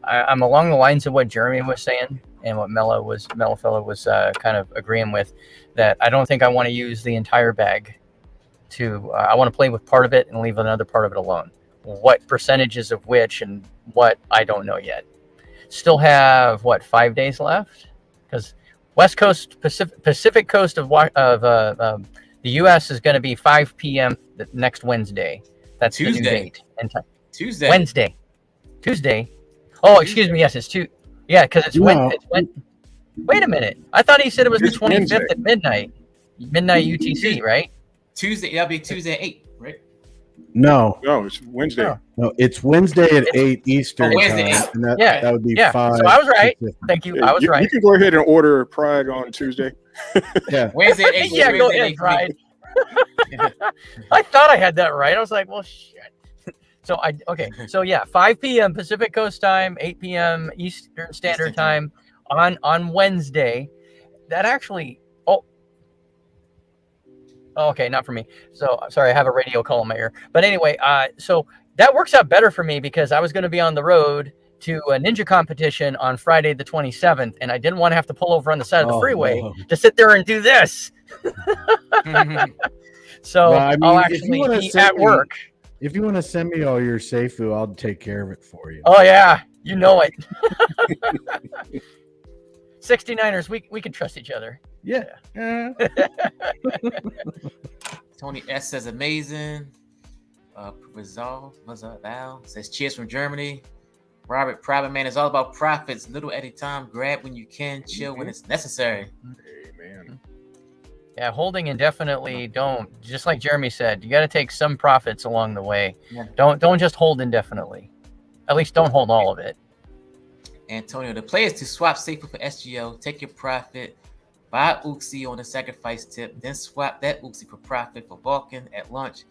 I'm along the lines of what Jeremy was saying and what Mellafella was kind of agreeing with, that I don't think I want to use the entire bag. I want to play with part of it and leave another part of it alone. What percentages of which and what, I don't know yet. Still have 5 days left, because West Coast, Pacific coast of The U.S. is going to be 5 p.m. next Wednesday. That's Tuesday. The new date and time. Tuesday. Tuesday. Oh, excuse me. Yes, it's Tuesday. Yeah, because it's Wednesday. Wait a minute. I thought he said it was the 25th at midnight. Midnight UTC, right? Tuesday. That'll be Tuesday at 8, right? No, it's Wednesday. Oh. No, it's Wednesday at 8 Eastern Wednesday, time. 8. And that would be 5. So I was right. Thank you. I was right. You can go ahead and order Pride on Tuesday. Yeah. Wednesday at 8. Yeah, go ahead, Pride. I thought I had that right. I was like, well, shit. So 5 p.m. Pacific Coast time, 8 p.m. Eastern Standard Time on Wednesday. That actually, okay, not for me. So sorry, I have a radio call in my ear. But anyway, so that works out better for me because I was going to be on the road to a ninja competition on Friday the 27th, and I didn't want to have to pull over on the side of the freeway to sit there and do this. So I'll actually be at work. If you want to send me all your Seifu, I'll take care of it for you. Oh yeah, you know it. 69ers, we can trust each other. Yeah. Tony S says amazing. Resolve Val says cheers from Germany. Robert, private man is all about profits, little at a time. Grab when you can, chill when it's necessary. Amen. Yeah, holding indefinitely. Don't, just like Jeremy said, you got to take some profits along the way. Yeah. Don't just hold indefinitely. At least don't hold all of it. Antonio, the play is to swap Seifu for SGO, take your profit, buy Uxie on the sacrifice tip, then swap that Uxie for profit for Vulcan at lunch,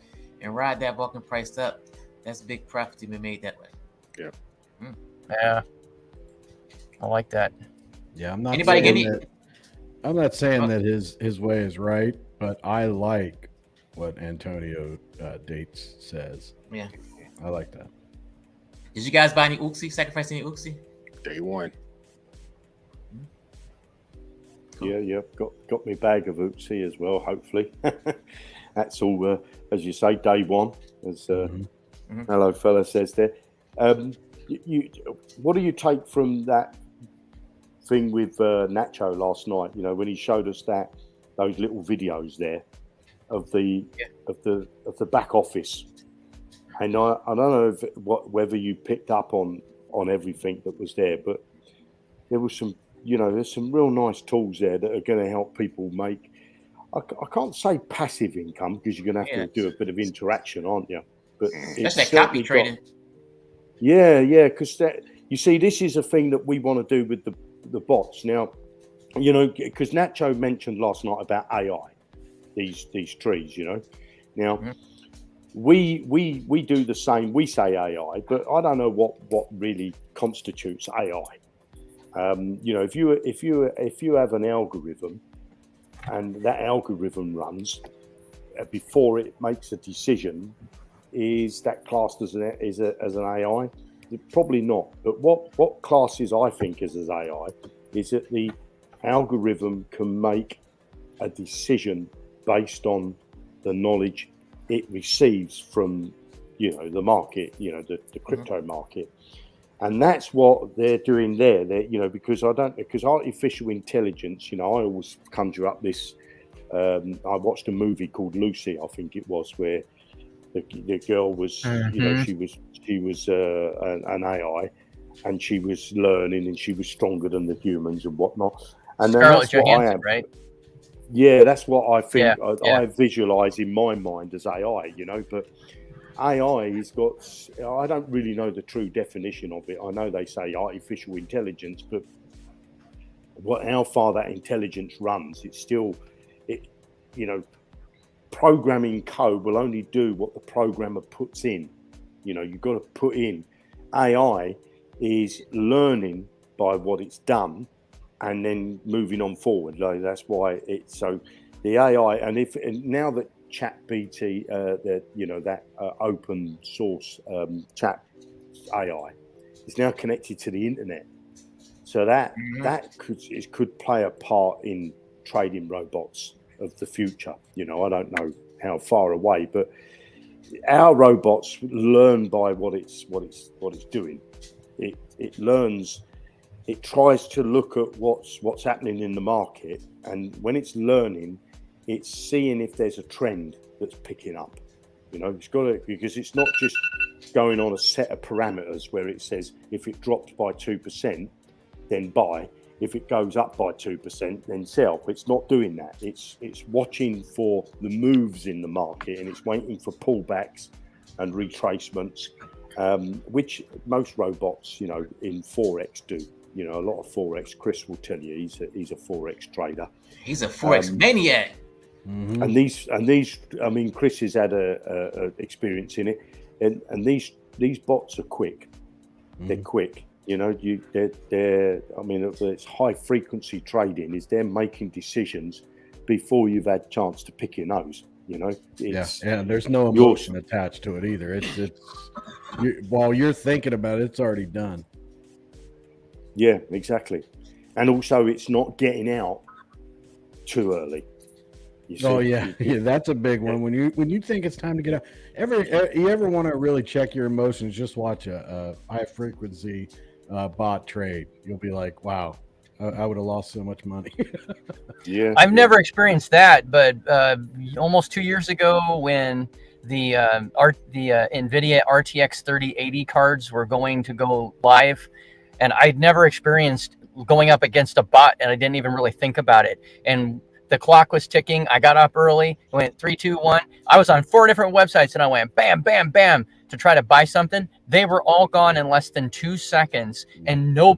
and ride that Vulcan price up. That's big profit to be made that way. Yeah. Yeah. I like that. Yeah, I'm not Anybody saying get that, I'm not saying that his way is right, but I like what Antonio Dates says. Yeah. I like that. Did you guys buy any Uxie? Sacrifice any Uxie? Day one. Yeah, got me bag of Uxie as well. Hopefully, that's all. As you say, day one. As hello fella says there. What do you take from that thing with Nacho last night? You know, when he showed us those little videos there of the back office, and I don't know whether you picked up on everything that was there, but there was some, there's some real nice tools there that are going to help people make, I can't say passive income because you're going to have to do a bit of interaction, aren't you? But that's that copy trading. Yeah, because you see, this is a thing that we want to do with the bots now. Because Nacho mentioned last night about AI, these trees. Now. We do the same. We say AI, but I don't know what really constitutes AI. If you have an algorithm, and that algorithm runs before it makes a decision, is that classed as an AI? Probably not. But what classes I think as AI is that the algorithm can make a decision based on the knowledge it receives from, the market, the crypto market. And that's what they're doing there. Because artificial intelligence, I always conjure up this, I watched a movie called Lucy, I think it was, where the girl was, she was an AI, and she was learning, and she was stronger than the humans and whatnot. And then Scarlett that's what Johansson, I am. right? Yeah, that's what I think. Yeah. I visualize in my mind as AI, but AI has got, I don't really know the true definition of it. I know they say artificial intelligence, but how far that intelligence runs, it's still, programming code will only do what the programmer puts in. You've got to put in. AI is learning by what it's done and then moving on forward. That's why it's so the AI. And now that ChatBT, that open source chat AI is now connected to the internet, so that could play a part in trading robots of the future. I don't know how far away, but our robots learn by what it's doing. It learns. It tries to look at what's happening in the market, and when it's learning, it's seeing if there's a trend that's picking up. It's got to, because it's not just going on a set of parameters where it says if it drops by 2%, then buy. If it goes up by 2%, then sell. It's not doing that. It's watching for the moves in the market, and it's waiting for pullbacks and retracements, which most robots, in Forex do. A lot of Forex. Chris will tell you he's a Forex trader. He's a Forex maniac. Mm-hmm. And these, I mean, Chris has had a experience in it, and these bots are quick. Mm-hmm. They're quick. They're. I mean, it's high frequency trading. Is they're making decisions before you've had a chance to pick your nose. Yeah. There's no emotion attached to it either. It's while you're thinking about it, it's already done. Yeah, exactly. And also, it's not getting out too early. Yeah, that's a big one. When you think it's time to get out, you ever want to really check your emotions? Just watch a high frequency bot trade. You'll be like, wow, I would have lost so much money. Yeah, I've never experienced that, but almost 2 years ago, when the NVIDIA RTX 3080 cards were going to go live, and I'd never experienced going up against a bot, and I didn't even really think about it. And the clock was ticking. I got up early, went 3, 2, 1. I was on 4 different websites, and I went bam, bam, bam to try to buy something. They were all gone in less than 2 seconds, and no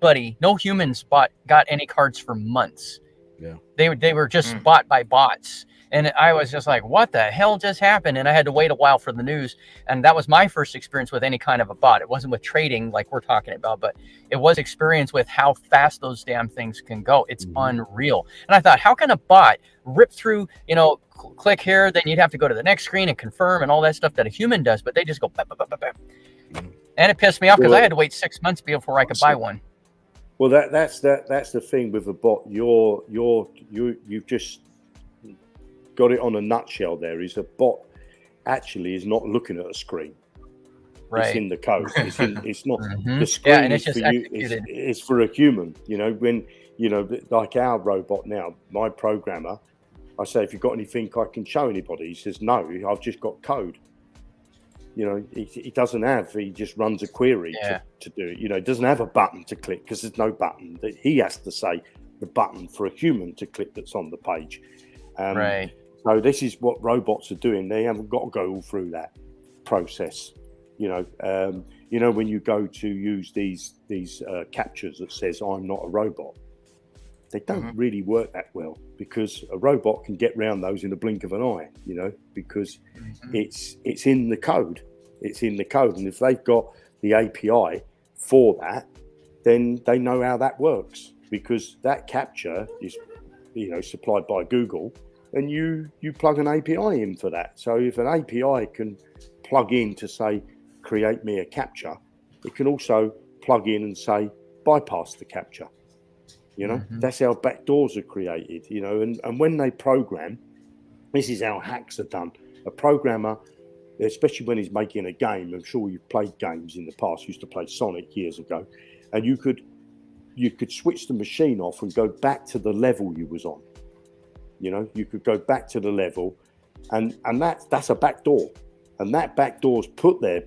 humans got any cards for months. Yeah, they were just bought by bots. And I was just like, what the hell just happened? And I had to wait a while for the news. And that was my first experience with any kind of a bot. It wasn't with trading like we're talking about, but it was experience with how fast those damn things can go. It's unreal. And I thought, how can a bot rip through, click here, then you'd have to go to the next screen and confirm and all that stuff that a human does, but they just go bam, bam, bam, bam. And it pissed me off because I had to wait 6 months before I could buy one. Well, that's the thing with a bot. You've just got it on a nutshell. There is a bot actually is not looking at a screen. Right. It's in the code. It's not the screen. Yeah, and it's is just for you. executed. It's for a human. When like our robot now, my programmer, I say, if you've got anything I can show anybody, he says no. I've just got code. He doesn't have. He just runs a query to do it. It doesn't have a button to click because there's no button. He has to say the button for a human to click that's on the page. Right. So this is what robots are doing. They haven't got to go all through that process. When you go to use these captures that says I'm not a robot, they don't really work that well because a robot can get around those in a blink of an eye. Because it's in the code. It's in the code, and if they've got the API for that, then they know how that works because that capture is supplied by Google. And you plug an API in for that. So if an API can plug in to say, create me a capture, it can also plug in and say, bypass the capture. That's how backdoors are created, and when they program, this is how hacks are done. A programmer, especially when he's making a game, I'm sure you've played games in the past, used to play Sonic years ago, and you could switch the machine off and go back to the level you was on. You could go back to the level, and that's a backdoor, and that backdoor's put there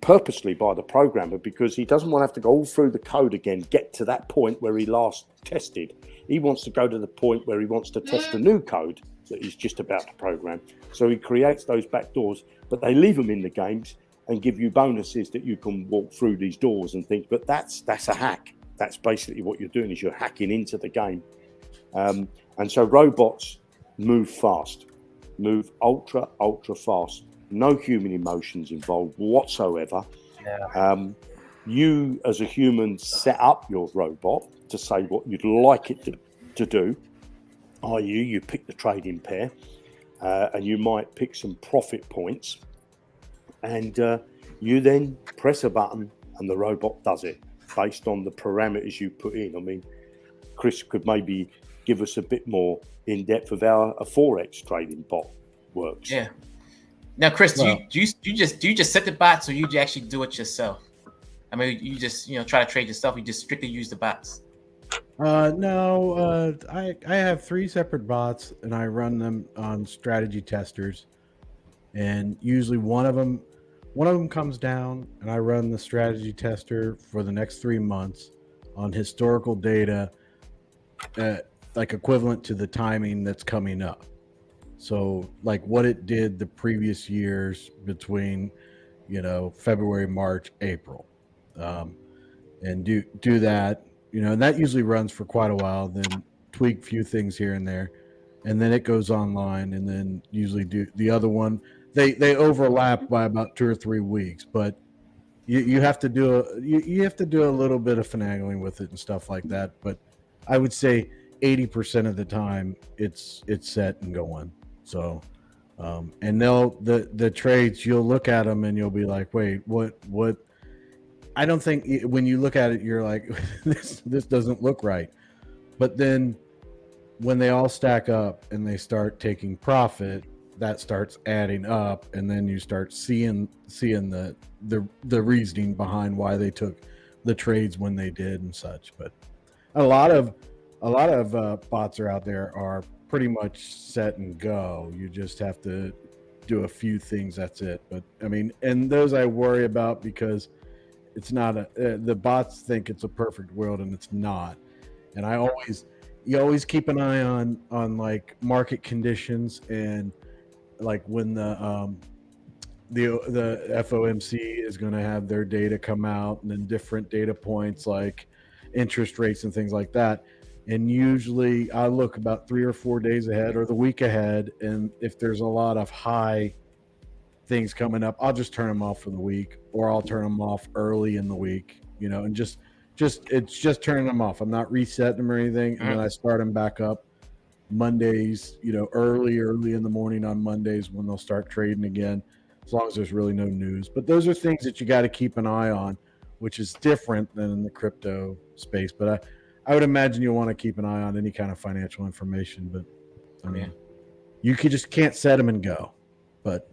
purposely by the programmer because he doesn't want to have to go all through the code again, get to that point where he last tested. He wants to go to the point where he wants to test the new code that he's just about to program. So he creates those backdoors, but they leave them in the games and give you bonuses that you can walk through these doors and things. But that's a hack. That's basically what you're doing, is you're hacking into the game. And so robots move fast, move ultra fast. No human emotions involved whatsoever. Yeah. You, as a human, set up your robot to say what you'd like it to do. You pick the trading pair, and you might pick some profit points, and you then press a button, and the robot does it based on the parameters you put in. I mean, Chris could maybe give us a bit more in depth of how a Forex trading bot works. Yeah. Now, Chris, do you just set the bots, or you actually do it yourself? I mean, you just try to trade yourself. You just strictly use the bots. No, I have 3 separate bots, and I run them on strategy testers. And usually one of them comes down, and I run the strategy tester for the next 3 months on historical data, like equivalent to the timing that's coming up. So like what it did the previous years between, February, March, April, and do that. And that usually runs for quite a while. Then tweak a few things here and there, and then it goes online. And then usually do the other one. They overlap by about 2 or 3 weeks, but you have to do you have to do a little bit of finagling with it and stuff like that. But I would say 80% of the time it's set and going. So and the trades, you'll look at them and you'll be like, wait, what? I don't think when you look at it, you're like, this doesn't look right. But then when they all stack up and they start taking profit, that starts adding up, and then you start seeing the reasoning behind why they took the trades when they did and such. But a lot of bots are out there are pretty much set and go. You just have to do a few things. That's it. But I mean, and those I worry about because it's not the bots think it's a perfect world, and it's not. And you always keep an eye on like market conditions, and like when the FOMC is going to have their data come out, and then different data points like interest rates and things like that. And usually I look about 3 or 4 days ahead or the week ahead, and if there's a lot of high things coming up, I'll just turn them off for the week, or I'll turn them off early in the week, and just it's just turning them off. I'm not resetting them or anything. And then I start them back up Mondays, early in the morning on Mondays when they'll start trading again, as long as there's really no news. But those are things that you got to keep an eye on, which is different than in the crypto space. But I would imagine you'll want to keep an eye on any kind of financial information. But I mean, you just can't set them and go. But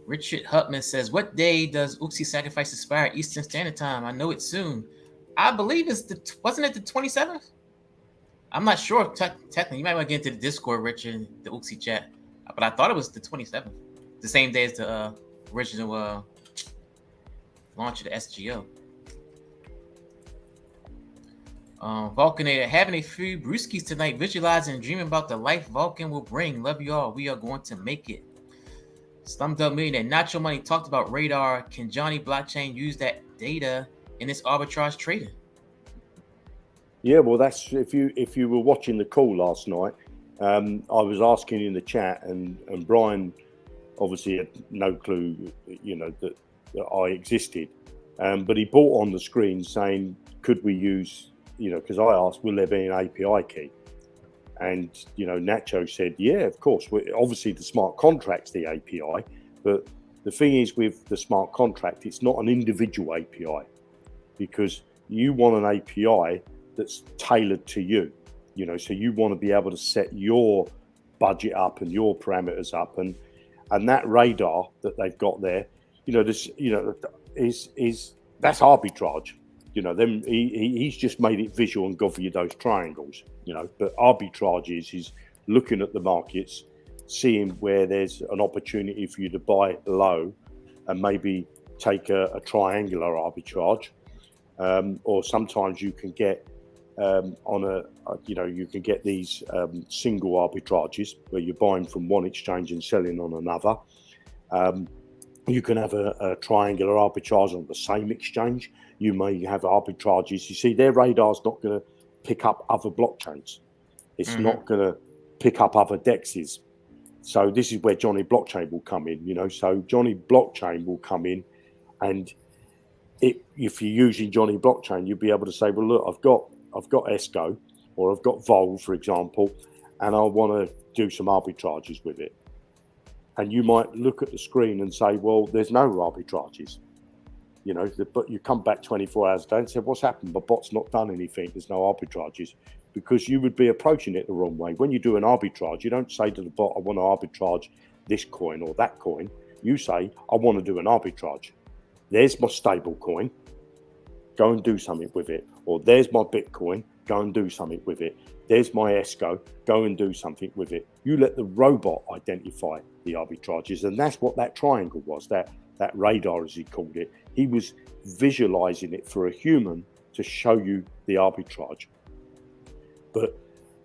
Richard Hutman says, what day does Uxie sacrifice expire Eastern Standard Time? I know it's soon. I believe wasn't it the 27th? I'm not sure. Technically, you might want to get into the Discord, Richard, the Uxie chat. But I thought it was the 27th, the same day as the original launch of the SGO. Vulcanator, having a few brewskis tonight, visualizing and dreaming about the life Vulcan will bring. Love you all. We are going to make it. Slumdog Millionaire, Nacho Money talked about radar. Can Jonnyblockchain use that data in its arbitrage trading? Yeah, well, that's if you were watching the call last night, I was asking in the chat, and Brian obviously had no clue, that I existed, but he brought on the screen saying, could we use, because I asked, will there be an API key? And, Nacho said, yeah, of course. Obviously, the smart contract's the API, but the thing is with the smart contract, it's not an individual API, because you want an API that's tailored to you, so you want to be able to set your budget up and your parameters up, and that radar that they've got there, is that's arbitrage. He's just made it visual and gone for you those triangles, but arbitrage is looking at the markets, seeing where there's an opportunity for you to buy low and maybe take a triangular arbitrage, or sometimes you can get you can get these single arbitrages where you're buying from one exchange and selling on another. You can have a triangular arbitrage on the same exchange. You may have arbitrages. You see, their radar's not going to pick up other blockchains. It's not going to pick up other DEXs. So this is where Jonnyblockchain will come in, So Jonnyblockchain will come in, and if you're using Jonnyblockchain, you'll be able to say, well, look, I've got ESCO, or I've got Vol, for example, and I want to do some arbitrages with it. And you might look at the screen and say, well, there's no arbitrages, but you come back 24 hours a day and say, what's happened? My bot's not done anything. There's no arbitrages, because you would be approaching it the wrong way. When you do an arbitrage, you don't say to the bot, I want to arbitrage this coin or that coin. You say, I want to do an arbitrage. There's my stable coin. Go and do something with it. Or there's my Bitcoin. go and do something with it. There's my ESCO, go and do something with it. You let the robot identify the arbitrages, and that's what that triangle was, that radar, as he called it. He was visualizing it for a human to show you the arbitrage. But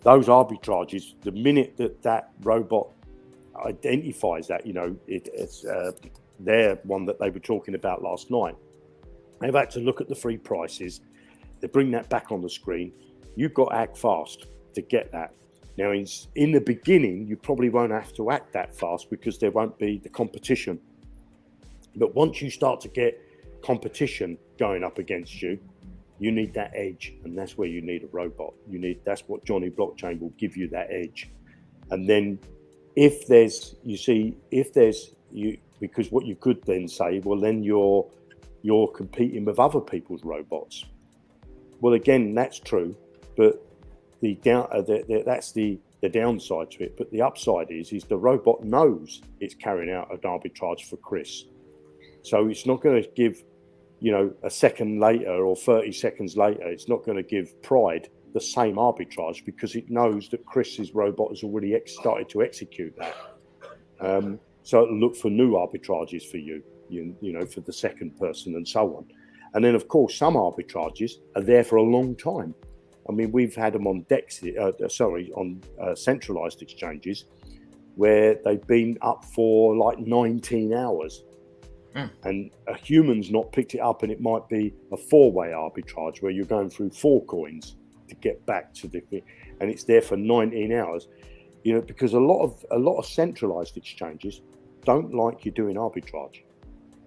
those arbitrages, the minute that robot identifies that, it's their one that they were talking about last night, they've had to look at the free prices. They bring that back on the screen. You've got to act fast to get that. Now, in the beginning, you probably won't have to act that fast because there won't be the competition. But once you start to get competition going up against you, you need that edge, and that's where you need a robot. That's what Jonnyblockchain will give you, that edge. And then because what you could then say, well, then you're competing with other people's robots. Well, again, that's true, but that's the downside to it. But the upside is the robot knows it's carrying out an arbitrage for Chris, so it's not going to give, a second later or 30 seconds later, it's not going to give Pride the same arbitrage because it knows that Chris's robot has already started to execute that. So it'll look for new arbitrages for you, for the second person and so on. And then, of course, some arbitrages are there for a long time. I mean, we've had them on centralized exchanges where they've been up for like 19 hours. And a human's not picked it up, and it might be a four-way arbitrage where you're going through 4 coins to get back to the thing, and it's there for 19 hours. Because a lot of centralized exchanges don't like you doing arbitrage,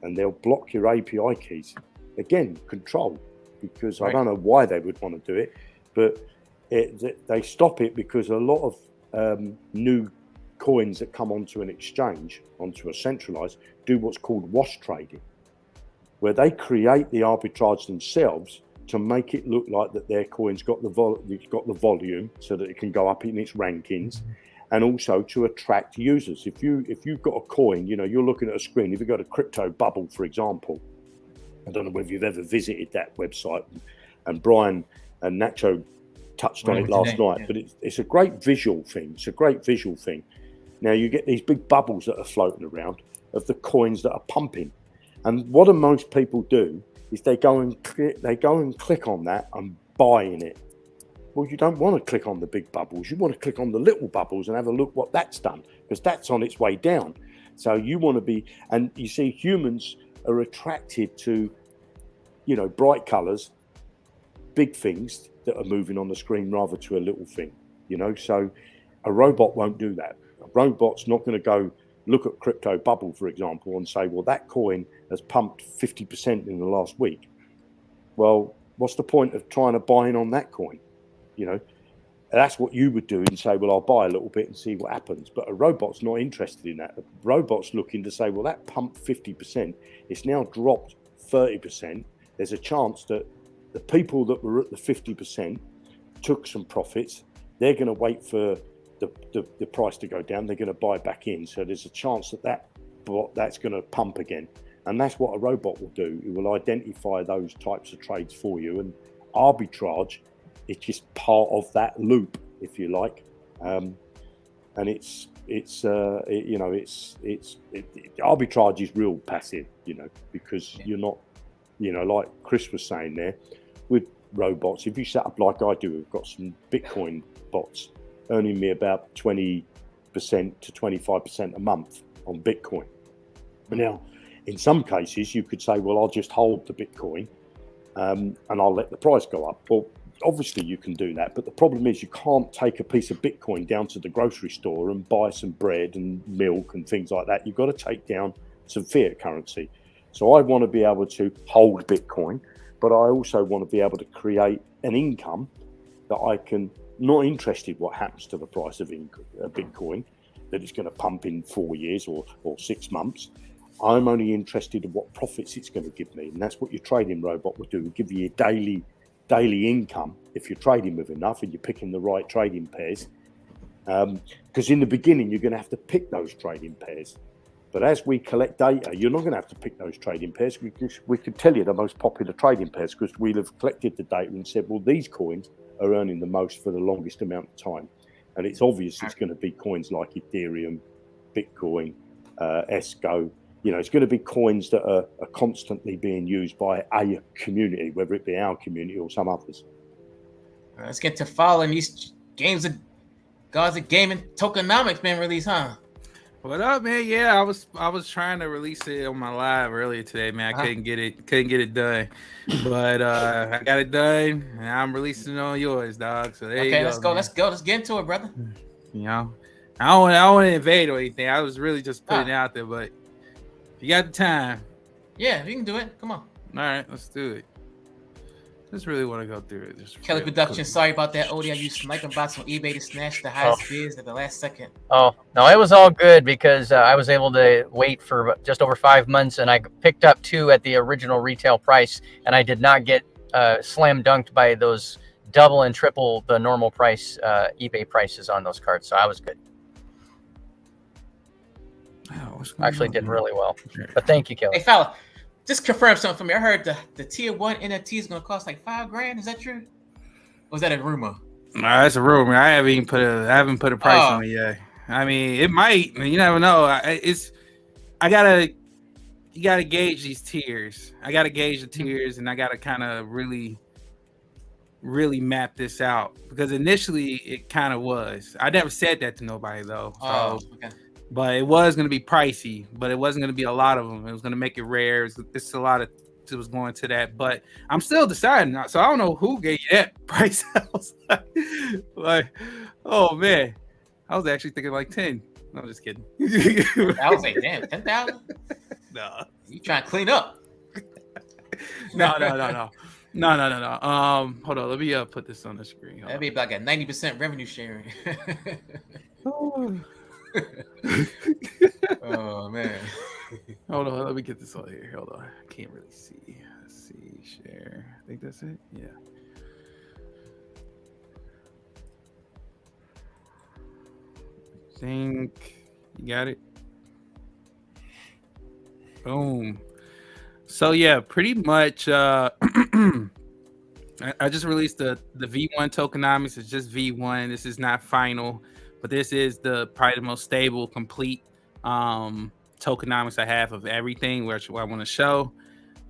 and they'll block your API keys. Again, control, because I don't know why they would want to do it, but they stop it because a lot of new coins that come onto an exchange, onto a centralized, do what's called wash trading, where they create the arbitrage themselves to make it look like that their coin's got the volume so that it can go up in its rankings, and also to attract users. If you've got a coin, you're looking at a screen. If you've got a crypto bubble, for example, I don't know whether you've ever visited that website, and Brian and Nacho touched on it last night, but it's a great visual thing. Now you get these big bubbles that are floating around of the coins that are pumping, and what do most people do is they go and click on that and buy in it. Well, you don't want to click on the big bubbles. You want to click on the little bubbles and have a look what that's done, because that's on its way down. So you want to be, and you see humans are attracted to, bright colors, big things that are moving on the screen rather to a little thing, so a robot won't do that. A robot's not going to go look at crypto bubble, for example, and say, well, that coin has pumped 50% in the last week. Well, what's the point of trying to buy in on that coin? That's what you would do, and say, well, I'll buy a little bit and see what happens. But a robot's not interested in that. A robot's looking to say, well, that pumped 50%. It's now dropped 30%. There's a chance that the people that were at the 50% took some profits. They're going to wait for the price to go down. They're going to buy back in. So there's a chance that's going to pump again. And that's what a robot will do. It will identify those types of trades for you. And arbitrage, it's just part of that loop, if you like. And arbitrage is real passive, because you're not, like Chris was saying there, with robots, if you set up like I do, we've got some Bitcoin bots earning me about 20% to 25% a month on Bitcoin. But now, in some cases, you could say, well, I'll just hold the Bitcoin and I'll let the price go up. Well, obviously you can do that, but the problem is you can't take a piece of Bitcoin down to the grocery store and buy some bread and milk and things like that. You've got to take down some fiat currency. So I want to be able to hold Bitcoin, but I also want to be able to create an income that I can, not interested what happens to the price of Bitcoin, that it's going to pump in 4 years or 6 months. I'm only interested in what profits it's going to give me. And that's what your trading robot will do. It'll give you a daily income if you're trading with enough and you're picking the right trading pairs. Because in the beginning, you're going to have to pick those trading pairs. But as we collect data, you're not going to have to pick those trading pairs. We can tell you the most popular trading pairs because we'll have collected the data and said, well, these coins are earning the most for the longest amount of time. And it's obvious it's going to be coins like Ethereum, Bitcoin, ESCO. You know, it's going to be coins that are constantly being used by a community, whether it be our community or some others. Let's get to following these games of Gods of Gaming tokenomics been released, huh? What up, man? Yeah, I was trying to release it on my live earlier today, man. I couldn't get it done, but I got it done, and I'm releasing it on yours, dog. So there you go. Let's go. Let's get into it, brother. You know, I don't want to invade or anything. I was really just putting it out there, but if you got the time, yeah, we can do it. Come on. All right, let's do it. Just really want to go through it. Just Kelly Production, sorry about that. Odie, I used sniping bots on eBay to snatch the highest bids at the last second. Oh, no, it was all good because I was able to wait for just over 5 months, and I picked up 2 at the original retail price, and I did not get slam dunked by those double and triple the normal price eBay prices on those cards, so I was good. Actually did really well. But thank you, Kelly. Hey, fella, just confirm something for me. I heard the tier 1 NFT is going to cost like $5,000. Is that true? Or was that a rumor? Nah, that's a rumor. I haven't put a price on it yet. I mean, it might. You never know. You gotta gauge these tiers. I gotta gauge the tiers, and I gotta kind of really map this out, because initially it kind of was. I never said that to nobody though. So, okay. But it was going to be pricey, but it wasn't going to be a lot of them. It was going to make it rare. It's a lot of it was going to that, but I'm still deciding. So I don't know who gave you that price. I was like, oh man, I was actually thinking like 10. No, I'm just kidding. I was like, damn, 10,000? No, you trying to clean up? No. Hold on. Let me put this on the screen. That'd be like a 90% revenue sharing. Oh man. Hold on, let me get this on here. Hold on. I can't really see. Let's see. Share. I think that's it. Yeah. Think you got it. Boom. So yeah, pretty much I just released the V1 tokenomics. It's just V1. This is not final, but this is probably the most stable, complete tokenomics I have of everything, which I want to show.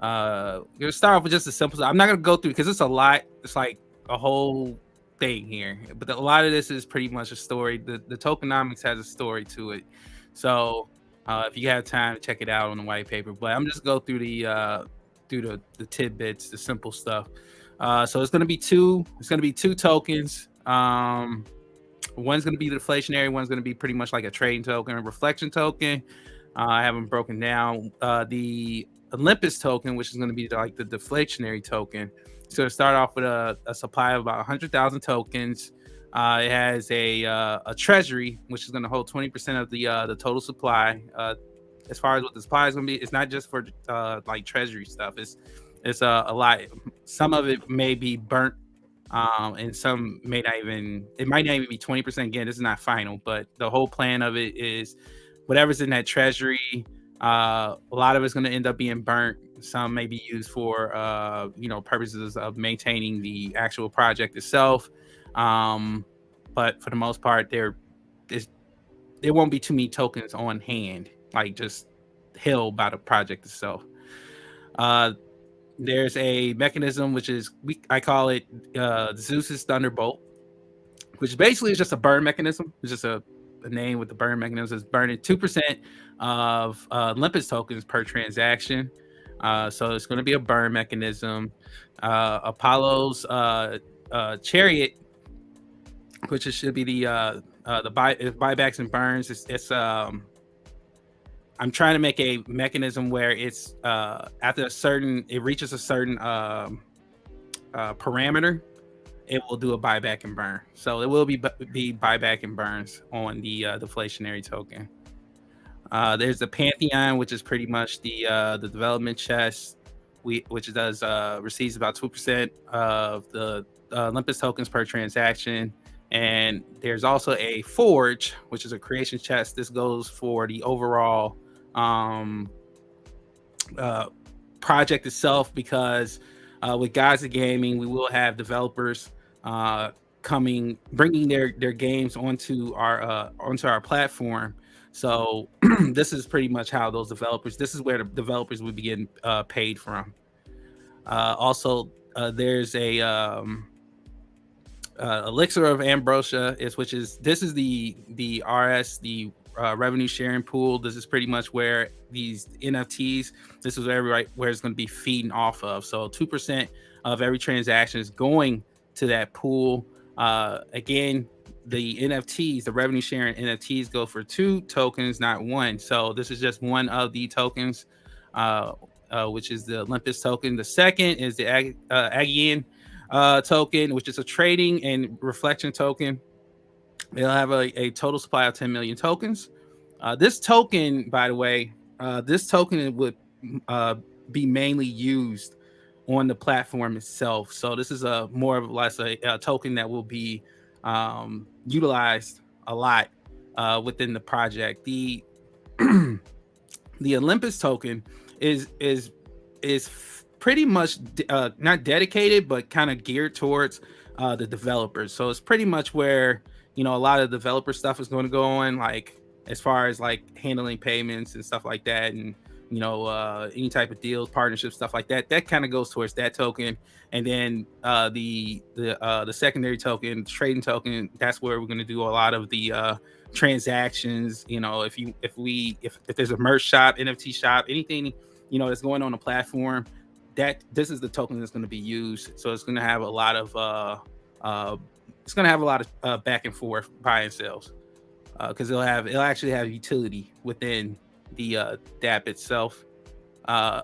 Gonna start off with just a simple. I'm not gonna go through because it's a lot. It's like a whole thing here, but a lot of this is pretty much a story. The tokenomics has a story to it, so if you have time, check it out on the white paper. But I'm just go through the tidbits, the simple stuff. So it's gonna be two. It's gonna be 2 tokens. One's going to be the deflationary. One's going to be pretty much like a trading token, a reflection token. I have them broken down. The Olympus token, which is going to be like the deflationary token. It's going to start off with a supply of about 100,000 tokens. It has a treasury, which is going to hold 20% of the total supply. As far as what the supply is going to be, it's not just for like treasury stuff. It's a lot. Some of it may be burnt. And some may not even, it might not even be 20%. Again, this is not final, but the whole plan of it is whatever's in that treasury, a lot of it's going to end up being burnt. Some may be used for, purposes of maintaining the actual project itself. But for the most part, there won't be too many tokens on hand, like just held by the project itself. There's a mechanism which is I call it Zeus's Thunderbolt, which basically is just a burn mechanism. It's just a name with the burn mechanism. It's burning 2% of Olympus tokens per transaction. So it's going to be a burn mechanism. Apollo's Chariot, which should be the buybacks and burns. It's I'm trying to make a mechanism where it's after it reaches a certain parameter, it will do a buyback and burn. So it will be buyback and burns on the deflationary token. There's the Pantheon, which is pretty much the development chest, which does receives about 2% of the Olympus tokens per transaction. And there's also a Forge, which is a creation chest. This goes for the overall project itself, because with Gods of Gaming, we will have developers bringing their games onto our platform. So this is pretty much how those developers. This is where the developers would be getting paid from. Also, there's a Elixir of Ambrosia, this is the RS, the revenue sharing pool. This is pretty much where these NFTs, this is where it's going to be feeding off of. So 2% of every transaction is going to that pool. Again, the NFTs, the revenue sharing NFTs, go for 2 tokens, not 1. So this is just one of the tokens, which is the Olympus token. The second is the Agian token, which is a trading and reflection token. They'll have a total supply of 10 million tokens. This token, by the way, this token would be mainly used on the platform itself. So this is a more of less a token that will be utilized a lot within the project. The the Olympus token is pretty much not dedicated, but kind of geared towards the developers. So it's pretty much where, you know, a lot of developer stuff is going to go on, like as far as like handling payments and stuff like that, and you know, any type of deals, partnerships, stuff like that. That kind of goes towards that token. And then the secondary token, trading token, that's where we're going to do a lot of the transactions. You know, if there's a merch shop, NFT shop, anything, you know, that's going on the platform, this is the token that's going to be used. So it's going to have a lot of back and forth buy and sales, because it'll actually have utility within the dApp itself. I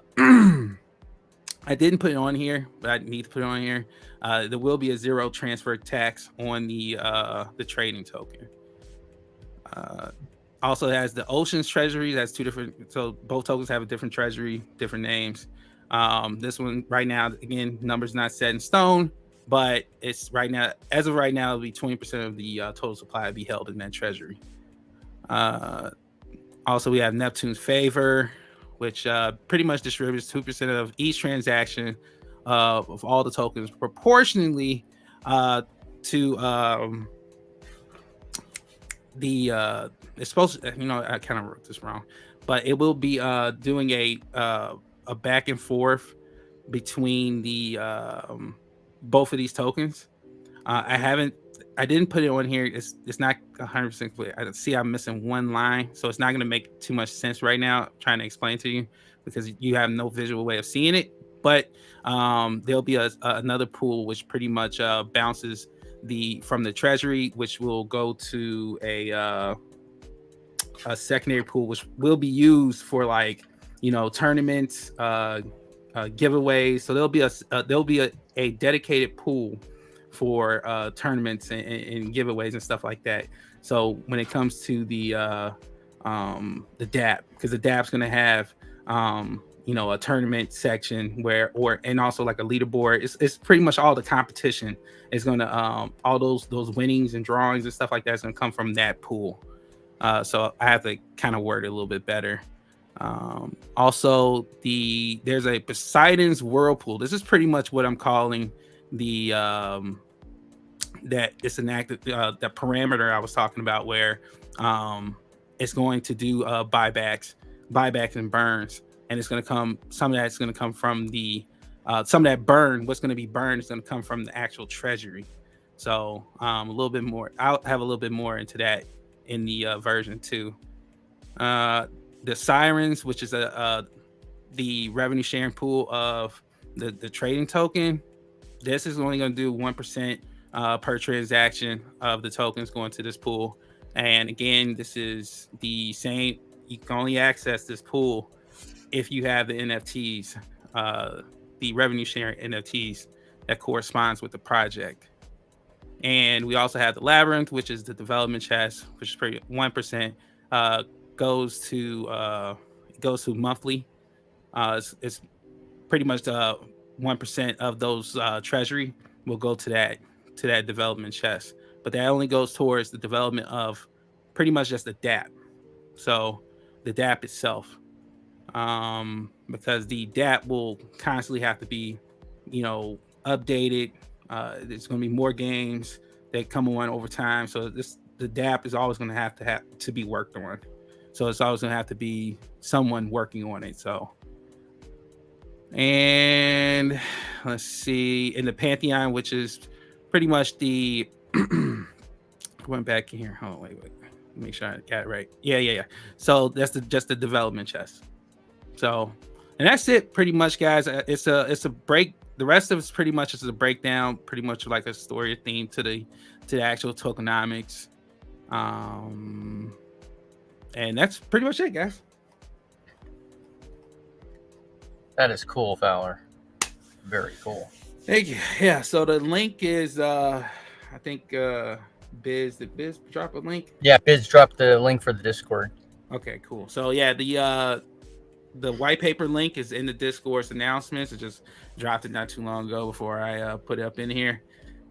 didn't put it on here, but I need to put it on here. There will be a 0 transfer tax on the trading token. Also has the Ocean's Treasury. That's 2 different. So both tokens have a different treasury, different names. This one right now, again, numbers not set in stone, but it's right now, as of right now, it'll be 20% of the total supply to be held in that treasury. Also, we have Neptune's Favor, which pretty much distributes 2% of each transaction of all the tokens proportionally to it's supposed to, you know, I kind of wrote this wrong, but it will be doing a back and forth between the both of these tokens. I didn't put it on here. It's not 100% clear. I see I'm missing one line, so it's not going to make too much sense right now. I'm trying to explain to you because you have no visual way of seeing it. But there'll be another pool which pretty much bounces from the treasury, which will go to a secondary pool, which will be used for, like, you know, tournaments, giveaways. So there'll be a dedicated pool for tournaments and giveaways and stuff like that. So when it comes to the dApp, because the dApp's going to have you know, a tournament section and also like a leaderboard. It's pretty much all the competition is going to all those winnings and drawings and stuff like that is going to come from that pool. So I have to kind of word it a little bit better. Also, there's a Poseidon's Whirlpool. This is pretty much what I'm calling the that it's an active that parameter I was talking about, where it's going to do buybacks and burns, and it's going to come. Some of that's going to come from the some of that burn. What's going to be burned is going to come from the actual treasury. So a little bit more. I'll have a little bit more into that in the version 2. The Sirens, which is the revenue sharing pool of the trading token. This is only going to do 1% per transaction of the tokens going to this pool. And again, this is the same. You can only access this pool if you have the NFTs, the revenue sharing NFTs that corresponds with the project. And we also have the Labyrinth, which is the development chest, which is pretty 1%, goes to monthly. It's pretty much 1% of those treasury will go to that development chest, but that only goes towards the development of pretty much just the dApp. So the dApp itself, because the dApp will constantly have to be, you know, updated There's going to be more games that come on over time. So the DApp is always going to have to be worked on. So it's always going to have to be someone working on it. So, and let's see, in the Pantheon, which is pretty much the going back in here. Oh, wait. Make sure I got it right. Yeah. So that's just the development chest. So, and that's it pretty much, guys. It's a break. The rest of it's pretty much just a breakdown, pretty much like a story theme to the actual tokenomics. And that's pretty much it, guys. That is cool, Fowler. Very cool. Thank you. Yeah. So the link is, I think, Biz. Did Biz drop a link? Yeah, Biz dropped the link for the Discord. Okay, cool. So yeah, the white paper link is in the Discord's announcements. It just dropped it not too long ago before I put it up in here.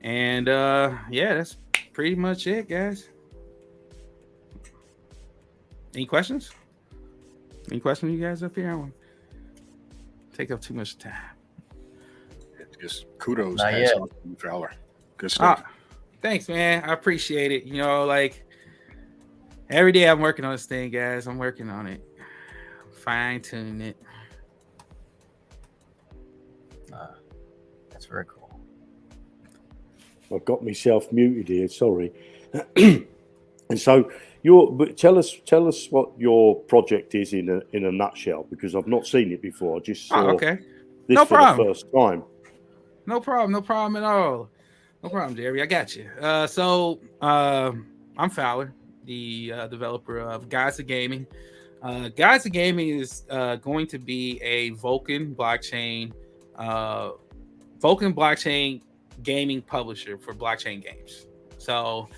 And yeah, that's pretty much it, guys. Any questions? Any questions, you guys up here? I won't take up too much time. Just kudos, Not yet. Fowler. Good stuff. Thanks, man. I appreciate it. You know, like every day I'm working on this thing, guys. I'm working on it. Fine-tuning it. That's very cool. I've got myself muted here. Sorry. And so, but tell us what your project is in a nutshell, because I've not seen it before. I just saw this no for problem. the first time. No problem at all. No problem, Jerry. I got you. So I'm Fowler, the developer of Gods of Gaming. Gods of Gaming is going to be a Vulcan blockchain gaming publisher for blockchain games. So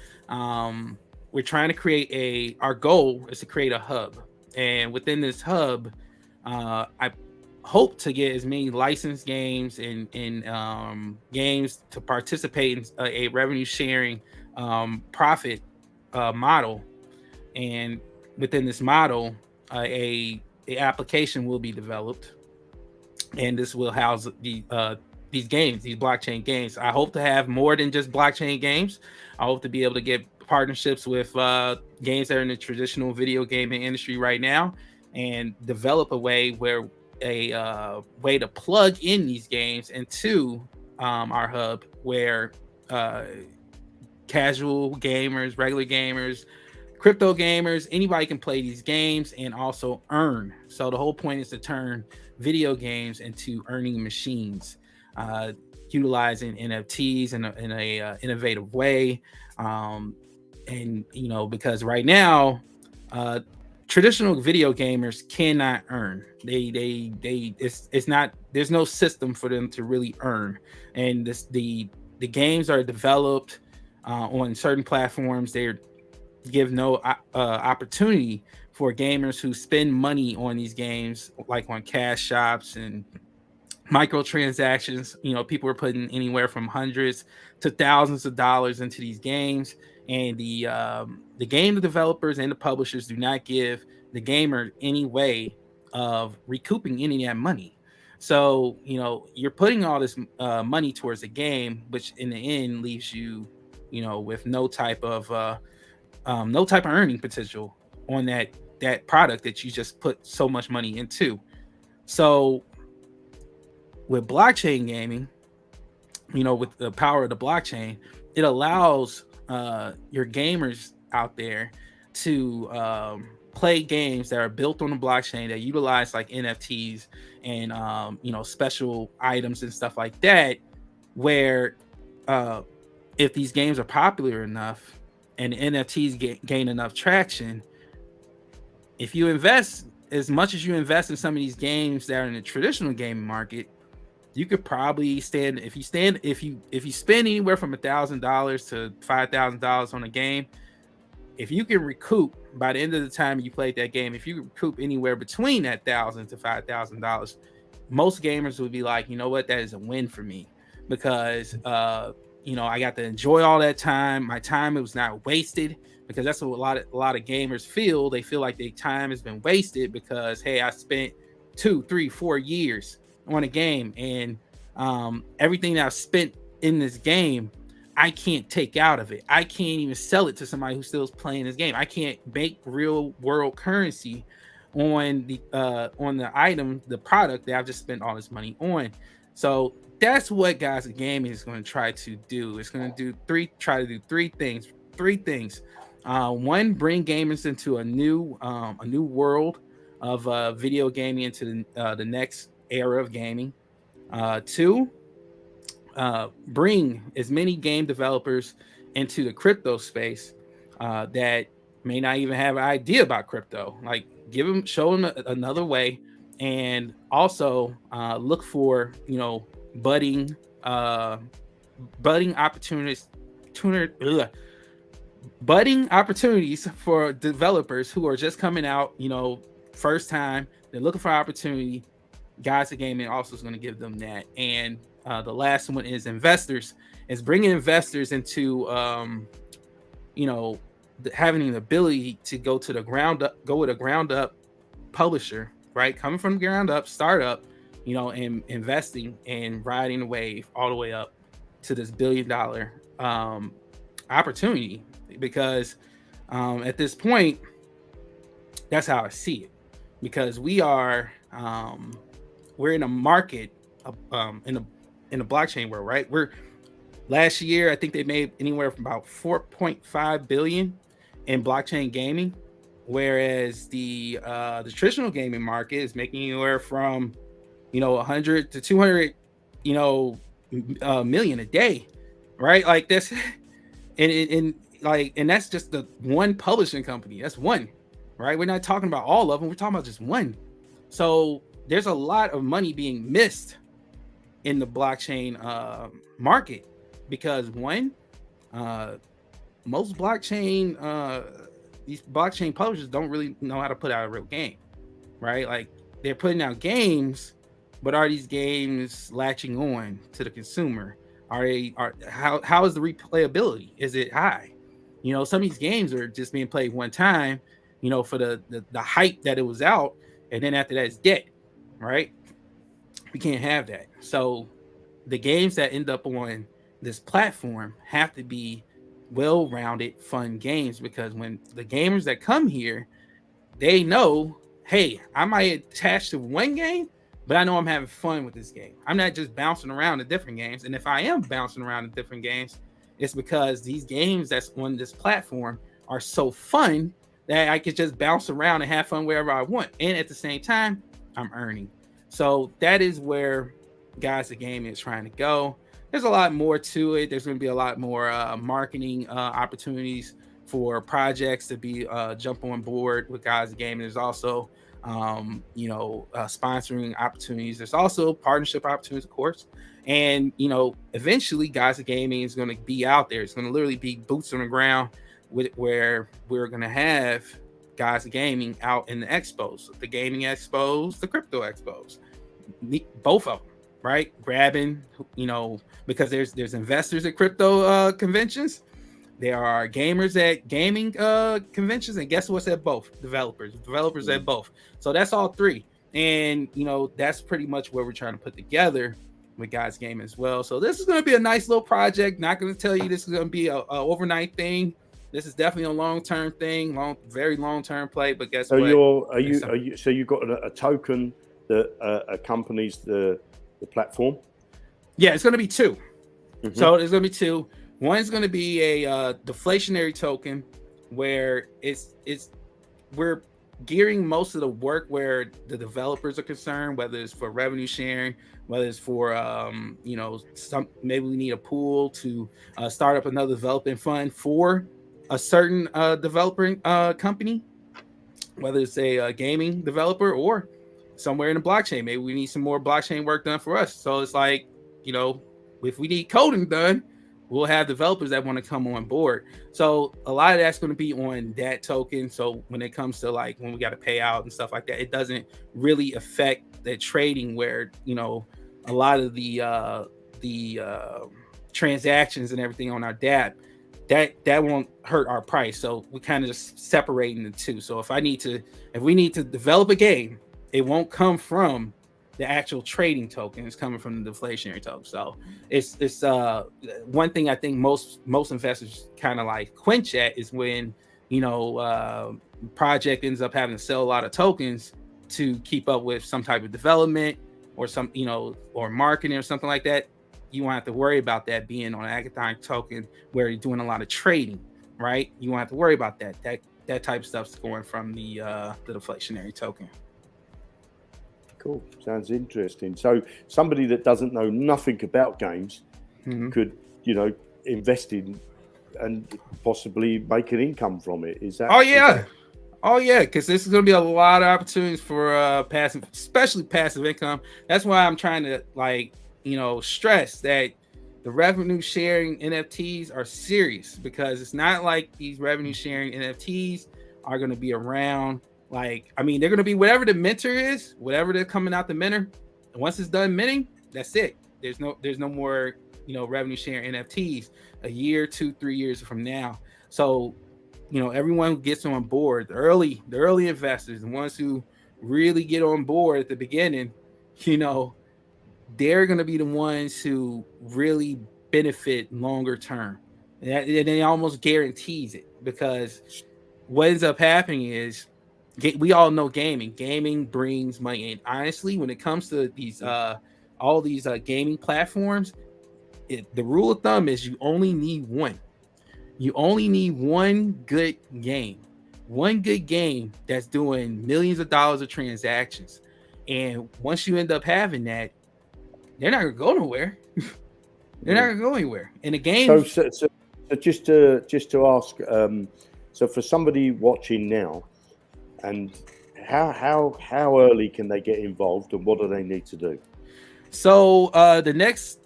we're trying to create our goal is to create a hub. And within this hub, I hope to get as many licensed games and games to participate in a revenue sharing profit model. And within this model, a application will be developed, and this will house these games, these blockchain games. I hope to have more than just blockchain games. I hope to be able to get partnerships with games that are in the traditional video gaming industry right now, and develop a way to plug in these games into our hub, where casual gamers, regular gamers, crypto gamers, anybody can play these games and also earn. So the whole point is to turn video games into earning machines, utilizing NFTs in a innovative way. And you know, because right now, traditional video gamers cannot earn. It's not, there's no system for them to really earn. And the games are developed on certain platforms. They're give no opportunity for gamers who spend money on these games, like on cash shops and microtransactions. You know, people are putting anywhere from hundreds to thousands of dollars into these games, and the game developers and the publishers do not give the gamer any way of recouping any of that money. So, you know, you're putting all this money towards a game, which in the end leaves you, you know, with no type of earning potential on that product that you just put so much money into. So with blockchain gaming, you know, with the power of the blockchain, it allows your gamers out there to play games that are built on the blockchain that utilize like NFTs and you know, special items and stuff like that, where if these games are popular enough and NFTs gain enough traction, if you invest as much as you invest in some of these games that are in the traditional gaming market, you could probably if you spend anywhere from $1,000 to $5,000 on a game, if you can recoup by the end of the time you played that game, if you recoup anywhere between that $1,000 to $5,000, most gamers would be like, you know what, that is a win for me, because you know, I got to enjoy all that time. My time, it was not wasted, because that's what a lot of gamers feel. They feel like their time has been wasted because, hey, I spent 2, 3, 4 years on a game, and everything that I've spent in this game, I can't take out of it. I can't even sell it to somebody who still is playing this game. I can't make real world currency on the item, the product that I've just spent all this money on. So that's what Guys of Gaming is going to try to do. It's going to try to do three things. One, bring gamers into a new world of video gaming, into the next era of gaming. Two, bring as many game developers into the crypto space that may not even have an idea about crypto. Like, show them another way, and also look for budding opportunities for developers who are just coming out, first time. They're looking for opportunity. Guys of Gaming also is going to give them that. And the last one is investors. Is bringing investors into having an ability to go with a ground up publisher, right? Coming from the ground up, startup, and investing and riding the wave all the way up to this $1 billion opportunity. Because at this point, that's how I see it. Because we're in a market in the blockchain world, right? Last year, I think they made anywhere from about 4.5 billion in blockchain gaming, whereas the traditional gaming market is making anywhere from 100 to 200 million a day, right? Like that's and that's just the one publishing company. That's one, right? We're not talking about all of them. We're talking about just one. So there's a lot of money being missed in the blockchain market, because one, most these blockchain publishers don't really know how to put out a real game, right? Like, they're putting out games, but are these games latching on to the consumer? How is the replayability? Is it high? Some of these games are just being played one time, for the hype that it was out, and then after that it's dead, right? We can't have that. So the games that end up on this platform have to be well-rounded, fun games, because when the gamers that come here, they know, hey, I might attach to one game, but I know I'm having fun with this game. I'm not just bouncing around to different games. And if I am bouncing around to different games, it's because these games that's on this platform are so fun that I could just bounce around and have fun wherever I want. And at the same time, I'm earning. So that is where Guys of Gaming is trying to go. There's a lot more to it. There's going to be a lot more marketing opportunities for projects to be jump on board with Guys of Gaming. There's also sponsoring opportunities. There's also partnership opportunities, of course. And eventually Guys of Gaming is going to be out there. It's going to literally be boots on the ground, where we're going to have Guys of Gaming out in the expos, the gaming expos, the crypto expos, both of them, right? Grabbing, because there's investors at crypto conventions. There are gamers at gaming conventions, and guess what's at both? Developers at both. So that's all three. And that's pretty much what we're trying to put together with Guys Gaming as well. So this is going to be a nice little project. Not going to tell you this is going to be a overnight thing. This is definitely a long-term thing, very long-term play. But guess what? So you've got a token that accompanies the platform? Yeah, it's going to be two. Mm-hmm. So there's going to be two. One's going to be a deflationary token, where we're gearing most of the work where the developers are concerned, whether it's for revenue sharing, whether it's for maybe we need a pool to start up another development fund for a certain developing company, whether it's a gaming developer or somewhere in the blockchain. Maybe we need some more blockchain work done for us. So it's like, if we need coding done, we'll have developers that want to come on board. So a lot of that's going to be on that token. So when it comes to when we got to pay out and stuff like that, it doesn't really affect the trading, where, a lot of the transactions and everything on our dApp, that won't hurt our price. So we're kind of just separating the two. So if we need to develop a game, it won't come from the actual trading token is coming from the deflationary token. So it's one thing I think most investors kind of like quench at is when, you know, project ends up having to sell a lot of tokens to keep up with some type of development or some, you know, or marketing or something like that. You won't have to worry about that being on an economic token where you're doing a lot of trading, right? You won't have to worry about that. That type of stuff's going from the deflationary token. Cool. Sounds interesting. So somebody that doesn't know nothing about games could, you know, invest in and possibly make an income from it. Is that? Oh yeah. Oh yeah, because this is going to be a lot of opportunities for passive, especially passive income. That's why I'm trying to, like, you know, stress that the revenue sharing NFTs are serious, because it's not like these revenue sharing NFTs are going to be around. Like, I mean, they're going to be whatever the minter is, whatever they're coming out the minter. And once it's done minting, that's it. There's no more, you know, revenue sharing NFTs a year, 2, 3 years from now. So, you know, everyone who gets on board, the early investors, the ones who really get on board at the beginning, you know, they're going to be the ones who really benefit longer term. And they almost guarantees it, because what ends up happening is, we all know gaming brings money. And honestly, when it comes to these all these gaming platforms, the rule of thumb is you only need one. You only need one good game that's doing millions of dollars of transactions. And once you end up having that, they're not gonna go nowhere. They're not gonna go anywhere. And the game. So just to ask, so for somebody watching now, and how early can they get involved, and what do they need to do? So the next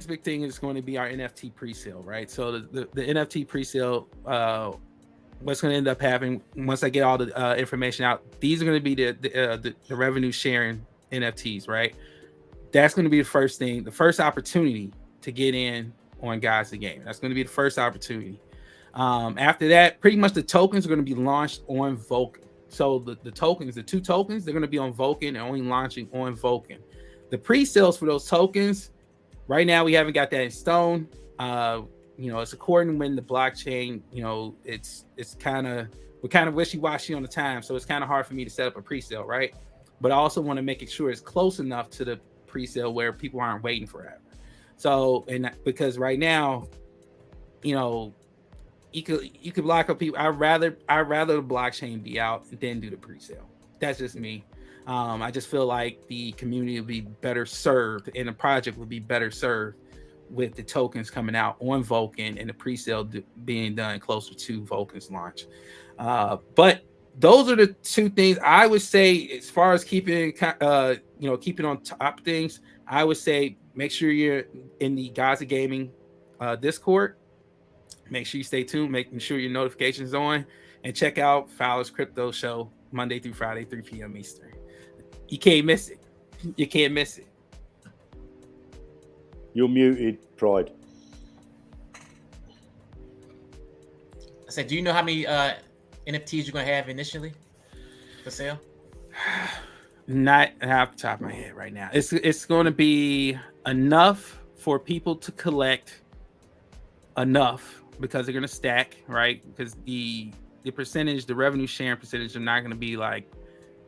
big thing is going to be our NFT pre-sale, right? So the NFT pre-sale, what's going to end up happening once I get all the information out, these are going to be the revenue sharing NFTs, right? That's going to be the first thing, the first opportunity to get in on Guys the Game. That's going to be the first opportunity. After that, pretty much the tokens are going to be launched on Vulcan. So the tokens, the 2 tokens, they're going to be on Vulcan and only launching on Vulcan. The pre-sales for those tokens, right now we haven't got that in stone. You know, it's according when the blockchain, you know, we're kind of wishy-washy on the time, so it's kind of hard for me to set up a pre-sale, right? But I also want to make it sure it's close enough to the pre-sale where people aren't waiting forever. So, and because right now, you know, you could block up people. I'd rather the blockchain be out than do the pre-sale. That's just me. I just feel like the community would be better served, and the project would be better served with the tokens coming out on Vulcan and the pre-sale being done closer to Vulcan's launch. But those are the 2 things I would say as far as keeping on top of things. I would say make sure you're in the Gaza Gaming Discord. Make sure you stay tuned, making sure your notifications on, and check out Fowler's Crypto Show Monday through Friday, 3 p.m. Eastern. You can't miss it. You can't miss it. You're muted, Pride. I said, do you know how many NFTs you're going to have initially for sale? Not off the top of my head right now. It's going to be enough for people to collect enough, because they're going to stack, right? Because the percentage, the revenue sharing percentage, are not going to be like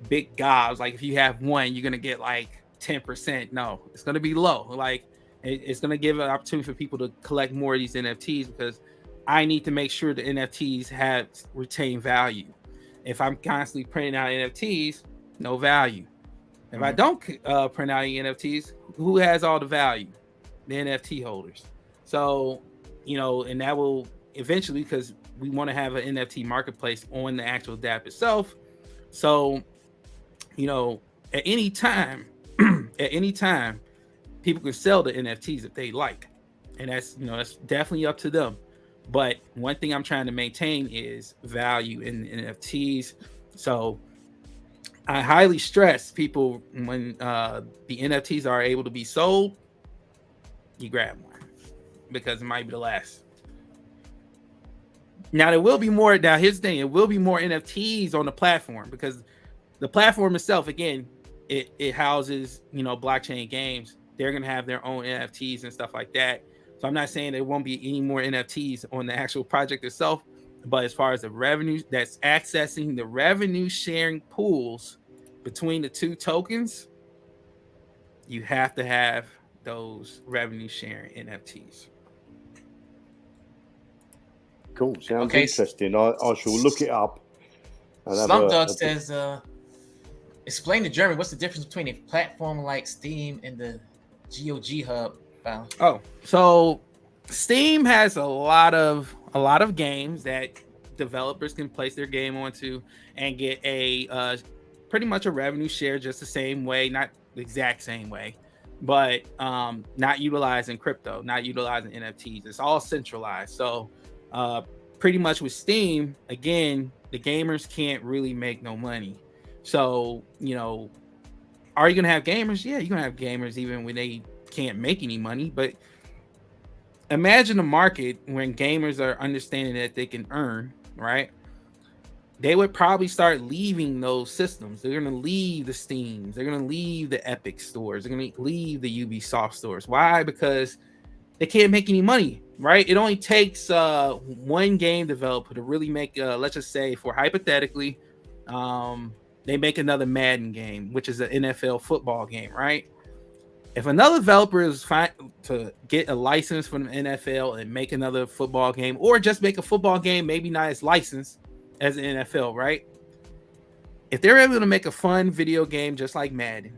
big gobs. Like if you have one, you're going to get like 10%. No, it's going to be low. Like it's going to give an opportunity for people to collect more of these NFTs, because I need to make sure the NFTs have retained value. If I'm constantly printing out NFTs, no value. If I don't print out any NFTs, who has all the value? The NFT holders. So, you know, and that will eventually, because we want to have an NFT marketplace on the actual DApp itself. So, you know, at any time, people can sell the NFTs if they like. And that's, you know, that's definitely up to them. But one thing I'm trying to maintain is value in NFTs. So I highly stress people, when the NFTs are able to be sold, you grab one, because it might be the last. Now there will be more. Now here's the thing: it will be more NFTs on the platform, because the platform itself, again, it houses, you know, blockchain games. They're gonna have their own NFTs and stuff like that. So I'm not saying there won't be any more NFTs on the actual project itself, but as far as the revenue that's accessing the revenue sharing pools between the two tokens, you have to have those revenue sharing NFTs. Cool. Sounds interesting. I shall look it up. Slumdog says, explain to Jeremy what's the difference between a platform like Steam and the GOG hub file. Oh, so Steam has a lot of games that developers can place their game onto and get a pretty much a revenue share just the same way, not the exact same way, but not utilizing crypto, not utilizing NFTs. It's all centralized. So pretty much with Steam, again, the gamers can't really make no money. So, you know, are you going to have gamers? Yeah, you're going to have gamers even when they can't make any money. But imagine a market when gamers are understanding that they can earn, right? They would probably start leaving those systems. They're going to leave the Steams. They're going to leave the Epic stores. They're going to leave the Ubisoft stores. Why? Because they can't make any money, right? It only takes one game developer to really make, let's just say, for hypothetically, they make another Madden game, which is an NFL football game, right? If another developer is fine to get a license from the NFL and make another football game, or just make a football game, maybe not as licensed as the NFL, right? If they're able to make a fun video game just like Madden,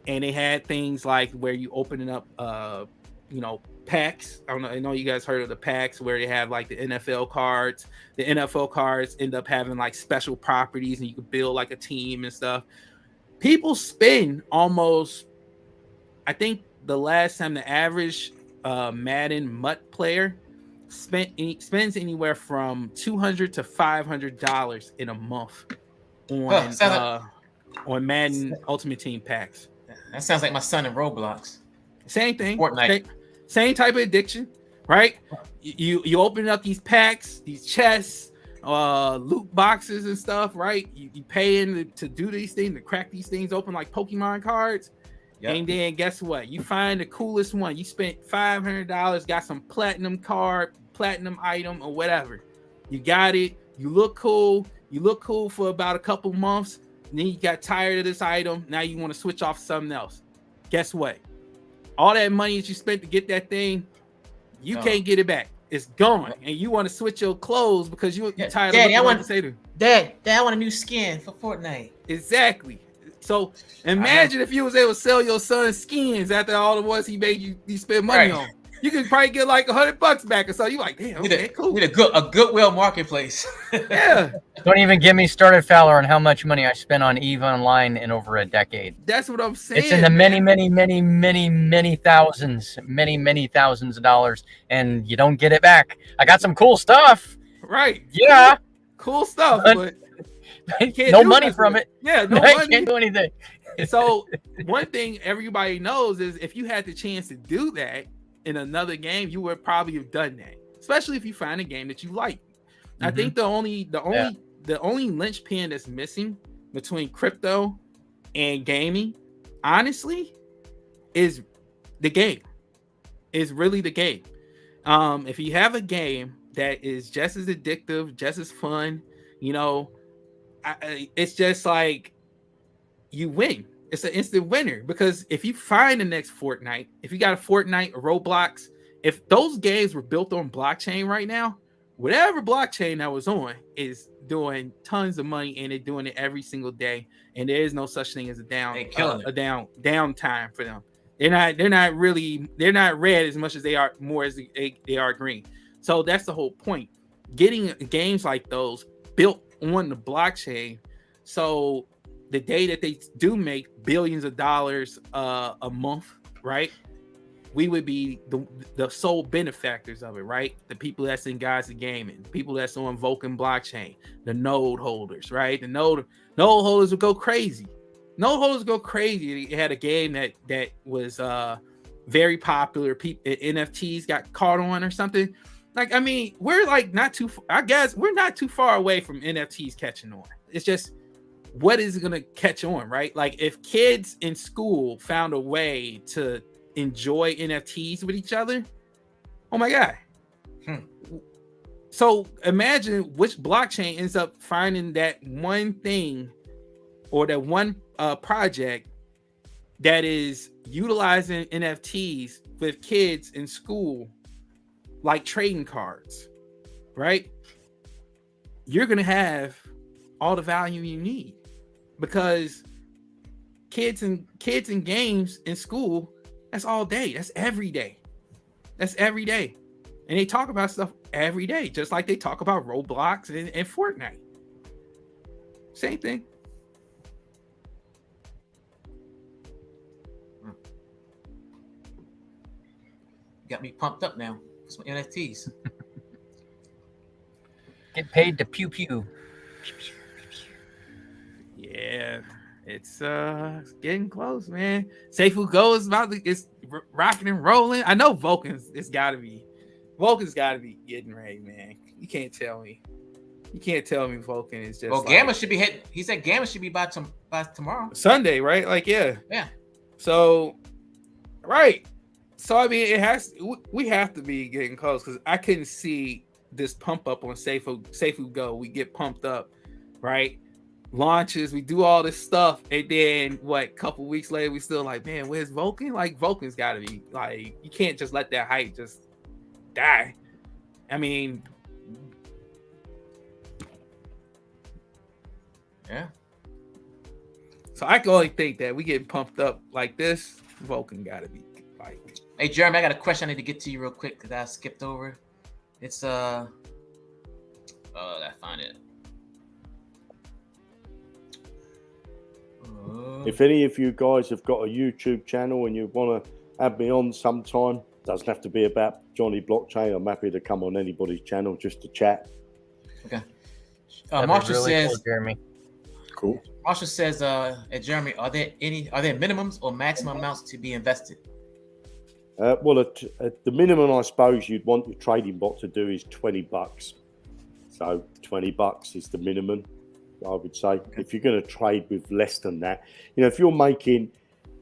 and they had things like where you open it up, you know, packs. I know you guys heard of the packs where they have like the NFL cards. The NFL cards end up having like special properties and you can build like a team and stuff. People spend almost, I think the last time the average Madden MUT player spends anywhere from $200 to $500 in a month on Madden Ultimate Team packs. That sounds like my son in Roblox. Same thing. Fortnite. Same type of addiction, right? You open up these packs, these chests, loot boxes and stuff, right? You pay in to do these things, to crack these things open like Pokemon cards. Yep. And then guess what? You find the coolest one. You spent $500, got some platinum card, platinum item, or whatever. You got it. You look cool. You look cool for about a couple months. Then you got tired of this item. Now you want to switch off to something else. Guess what? All that money that you spent to get that thing, you can't get it back. It's gone. And you want to switch your clothes because you're tired Daddy, of looking like Dad, I want a new skin for Fortnite. Exactly. So imagine if you was able to sell your son skins after all the ones he made you spend money on. You could probably get like $100 back or so. You like, damn, okay, cool. With a Goodwill marketplace. Yeah. Don't even get me started, Fowler, on how much money I spent on EVE Online in over a decade. That's what I'm saying. It's in the many thousands of dollars, and you don't get it back. I got some cool stuff. Right. Yeah. Cool stuff, but no money from it. Yeah, no money. Can't do anything. So one thing everybody knows is if you had the chance to do that in another game, you would probably have done that, especially if you find a game that you like. Mm-hmm. I think the only linchpin that's missing between crypto and gaming, honestly, is the game. Is really the game. If you have a game that is just as addictive, just as fun, you know, it's just like you win. It's an instant winner because if you find the next Fortnite, if you got a Fortnite or Roblox, if those games were built on blockchain right now, whatever blockchain that was on is doing tons of money and they're doing it every single day. And there is no such thing as a downtime for them. They're not red as much as they are more as they are green. So that's the whole point. Getting games like those built on the blockchain. So the day that they do make billions of dollars a month, right? We would be the sole benefactors of it, right? The people that's in Guys of Gaming, the people that's on Vulcan blockchain, the node holders, right? The node holders would go crazy. Node holders go crazy. They had a game that was very popular. NFTs got caught on or something. Like, I mean, we're like not too. I guess we're not too far away from NFTs catching on. It's just what is going to catch on, right? Like if kids in school found a way to enjoy NFTs with each other, oh my God. So imagine which blockchain ends up finding that one thing or that one project that is utilizing NFTs with kids in school, like trading cards, right? You're going to have all the value you need, because kids and games in school, that's all day. That's every day. That's every day. And they talk about stuff every day, just like they talk about Roblox and Fortnite. Same thing. Got me pumped up now for some NFTs. Get paid to pew pew. Yeah, it's getting close, man. Seifu Go is it's rocking and rolling. I know Vulcan's got to be getting ready, man. You can't tell me Vulcan is just. Well, Gamma should be hitting. He said Gamma should be by tomorrow. Sunday, right? Like, yeah. So, right. So I mean, we have to be getting close, because I couldn't see this pump up on Seifu Go. We get pumped up, right? Launches, we do all this stuff, and then a couple weeks later, we still like, man, where's Vulcan? Like, Vulcan's got to be like, you can't just let that hype just die. I mean, yeah. So I can only think that we get pumped up like this, Vulcan got to be like. Hey, Jeremy, I got a question I need to get to you real quick because I skipped over. It's I find it. If any of you guys have got a YouTube channel and you want to have me on sometime, doesn't have to be about Jonnyblockchain. I'm happy to come on anybody's channel just to chat. Okay. Marshall really says, cool, Jeremy. Cool. Marshall says, Jeremy, are there minimums or maximum amounts to be invested? Well, at the minimum, I suppose you'd want your trading bot to do is $20. So $20 is the minimum, I would say. Okay. If you're going to trade with less than that, if you're making,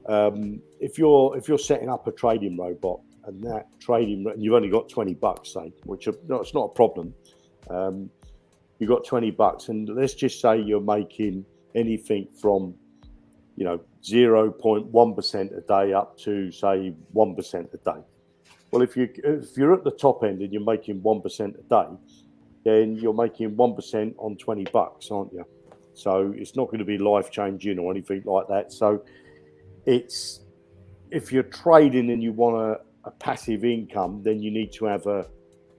if you're setting up a trading robot and that trading, and you've only got $20, say, which it's not a problem. You've got $20, and let's just say you're making anything from 0.1% a day up to say 1% a day. Well, if you're at the top end and you're making 1% a day, then you're making 1% on $20, aren't you? So it's not going to be life changing or anything like that. So if you're trading and you want a passive income, then you need to have a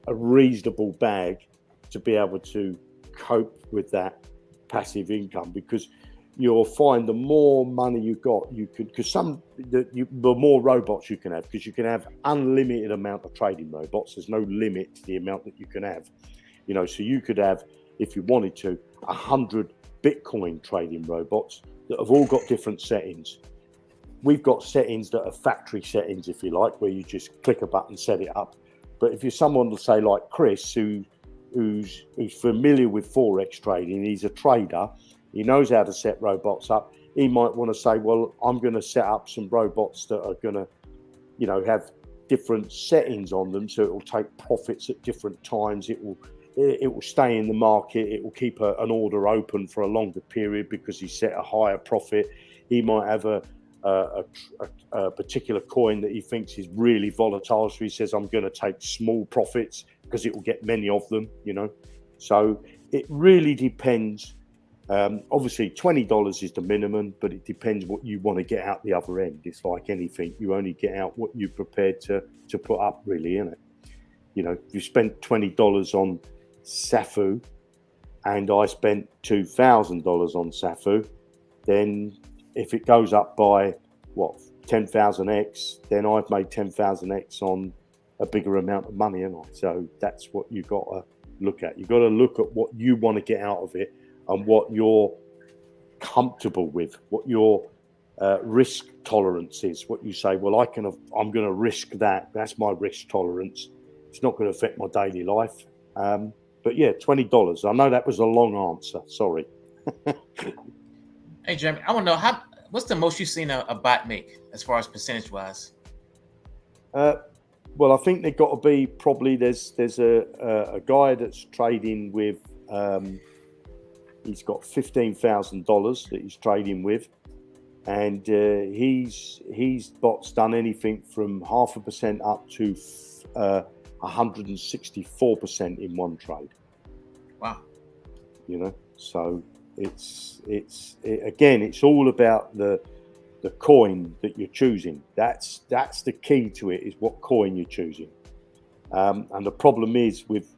reasonable bag to be able to cope with that passive income, because you'll find the more money you got, the more robots you can have, because you can have unlimited amount of trading robots. There's no limit to the amount that you can have. So you could have, if you wanted to, 100 Bitcoin trading robots that have all got different settings. We've got settings that are factory settings, if you like, where you just click a button, set it up. But if you're someone, to say like Chris, who's familiar with Forex trading, he's a trader, he knows how to set robots up. He might want to say, well, I'm going to set up some robots that are going to, have different settings on them, so it will take profits at different times. It will stay in the market. It will keep an order open for a longer period because he set a higher profit. He might have a particular coin that he thinks is really volatile, so he says, I'm going to take small profits because it will get many of them. So it really depends. Obviously, $20 is the minimum, but it depends what you want to get out the other end. It's like anything; you only get out what you're prepared to put up, really, isn't it? If you spent $20 on Safu, and I spent $2,000 on Safu, then if it goes up by 10,000x, then I've made 10,000x on a bigger amount of money, haven't I? So that's what you got to look at. You've got to look at what you want to get out of it and what you're comfortable with, what your risk tolerance is. What you say, well, I'm going to risk that. That's my risk tolerance. It's not going to affect my daily life. But yeah, $20. I know that was a long answer. Sorry. Hey, Jeremy, I want to know what's the most you've seen a bot make as far as percentage wise? Well, I think they've got to be probably there's a guy that's trading with he's got $15,000 that he's trading with, and he's bot's done anything from 0.5% up to 164% in one trade. Wow. You know, so it's again, it's all about the coin that you're choosing. That's the key to it, is what coin you're choosing. And the problem is with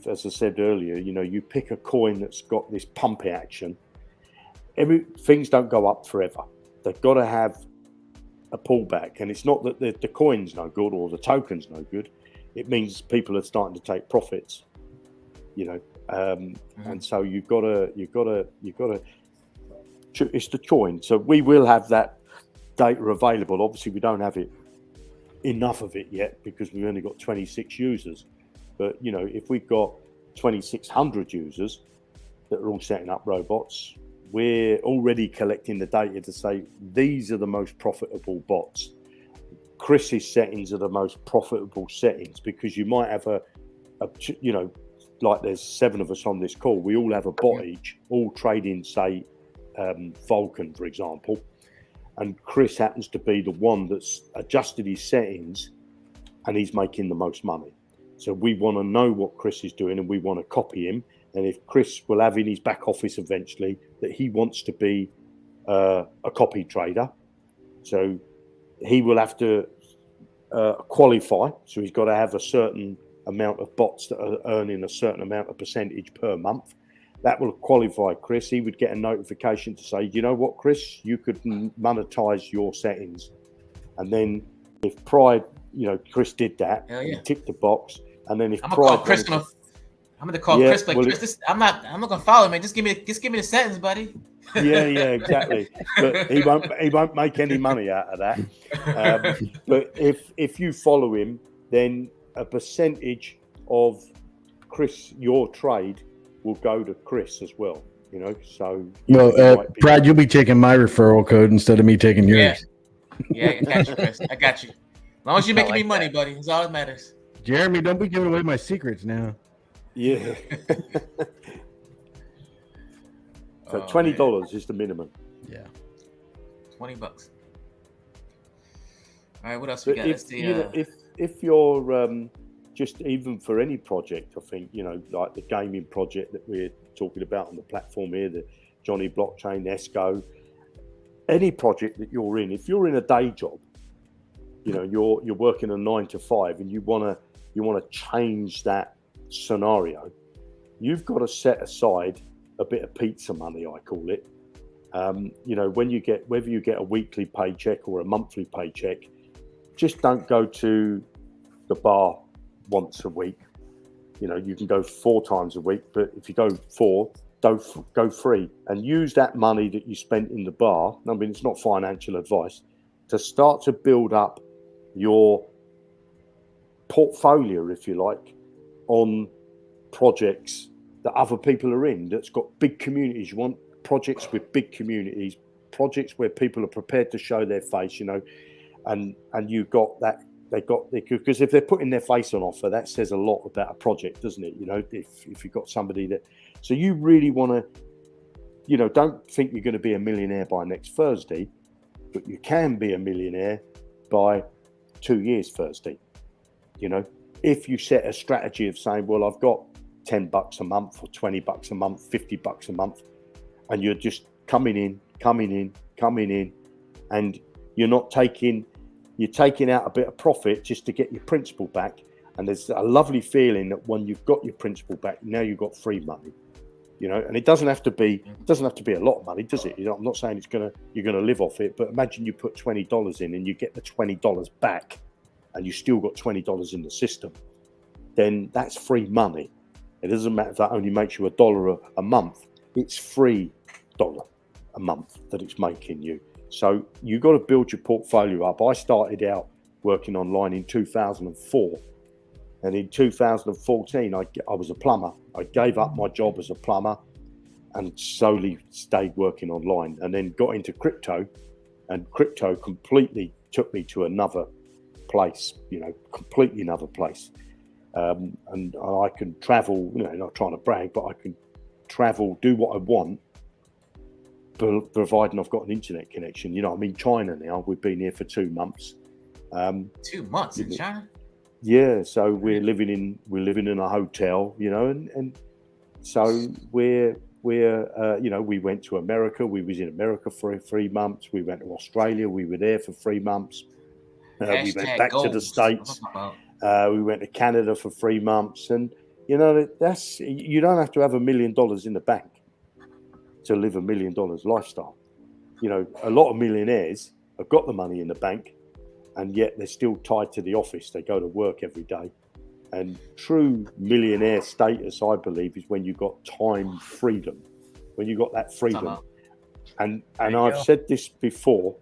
as I said earlier, you know, you pick a coin that's got this pump action. Things don't go up forever. They've got to have a pullback, and it's not that the coin's no good or the token's no good. It means people are starting to take profits. You know, and so you've got to. It's the coin. So we will have that data available. Obviously, we don't have enough of it yet because we've only got 26 users. But you know, if we've got 2,600 users that are all setting up robots, we're already collecting the data to say these are the most profitable bots. Chris's settings are the most profitable settings, because you might have a you know, like there's 7 of us on this call. We all have a bot each, all trading, say, Vulcan, for example. And Chris happens to be the one that's adjusted his settings and he's making the most money. So we want to know what Chris is doing and we want to copy him. And if Chris will have in his back office eventually that he wants to be a copy trader, so he will have to qualify. So he's got to have a certain amount of bots that are earning a certain amount of percentage per month. That will qualify Chris. He would get a notification to say, you know what, Chris, you could monetize your settings. And then if Pride, you know, Chris did that, he ticked the box. And then if I'm Pride, Chris, I'm gonna call Chris. Like, Chris, I'm not gonna follow, man. Just give me the sentence, buddy. Yeah, exactly. But he won't make any money out of that. But if you follow him, then a percentage of Chris, your trade, will go to Chris as well. You know, so Brad, you'll be taking my referral code instead of me taking yours. Yeah, I got you, Chris. I got you. As long as you're making me money, buddy, that's all that matters. Jeremy, don't be giving away my secrets now. Yeah. So $20 is the minimum. Yeah. $20. All right, what else we got? If you're just even for any project, I think, you know, like the gaming project that we're talking about on the platform here, the Jonnyblockchain, ESCO, any project that you're in, if you're in a day job, you know, you're working a 9 to 5 and you want to change that scenario, you've got to set aside a bit of pizza money, I call it. You know, whether you get a weekly paycheck or a monthly paycheck, just don't go to the bar once a week. You know, you can go 4 times a week, but if you go 4, go 3 and use that money that you spent in the bar. I mean, it's not financial advice, to start to build up your portfolio, if you like, on projects that other people are in, that's got big communities. You want projects with big communities, projects where people are prepared to show their face, you know, and you've got that. Because if they're putting their face on offer, that says a lot about a project, doesn't it? You know, if you've got somebody that, so you really want to, you know, don't think you're going to be a millionaire by next Thursday, but you can be a millionaire by 2 years Thursday. You know, if you set a strategy of saying, well, I've got $10 a month or $20 a month, $50 a month, and you're just coming in, and you're taking out a bit of profit just to get your principal back. And there's a lovely feeling that when you've got your principal back, now you've got free money, you know. And it doesn't have to be a lot of money, does it? You know, I'm not saying you're gonna live off it, but imagine you put $20 in and you get the $20 back, and you still got $20 in the system. Then that's free money. It doesn't matter if that only makes you $1 a month. It's $3 a month that it's making you. So you've got to build your portfolio up. I started out working online in 2004. And in 2014, I was a plumber. I gave up my job as a plumber and solely stayed working online, and then got into crypto, and crypto completely took me to another place, completely another place. And I can travel, not trying to brag, but I can travel, do what I want, providing I've got an internet connection. I'm in China now. We've been here for 2 months. 2 months in China? Yeah, so we're living in a hotel, and so we went to America. We was in America for 3 months. We went to Australia. We were there for 3 months. We went back to the States. We went to Canada for 3 months, and that's, you don't have to have $1 million in the bank to live $1 million lifestyle. A lot of millionaires have got the money in the bank, and yet they're still tied to the office. They go to work every day. And true millionaire status, I believe, is when you've got time freedom, when you've got that freedom. And I've said this before,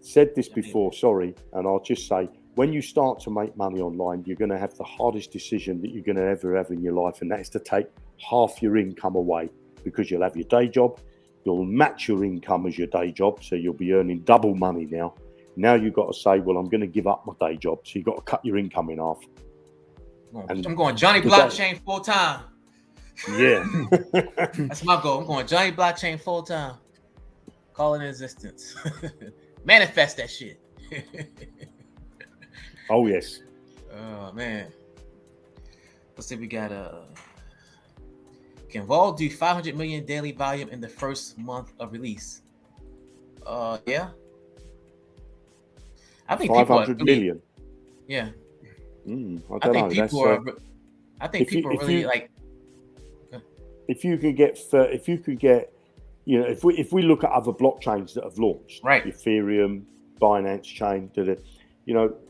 sorry, and I'll just say, when you start to make money online, you're going to have the hardest decision that you're going to ever have in your life, and that is to take half your income away, because you'll have your day job, you'll match your income as your day job, so you'll be earning double money now. Now you've got to say, well, I'm going to give up my day job, so you've got to cut your income in half. I'm going Jonnyblockchain full time. Yeah. That's my goal. I'm going Jonnyblockchain full time. Call it in existence. Manifest that shit. Oh, yes. Oh, man. Let's see, we got can Vol do 500 million daily volume in the first month of release? Yeah. I think 500 million. Yeah. I think people are really like. If you could get, if we look at other blockchains that have launched, right? Ethereum, Binance Chain,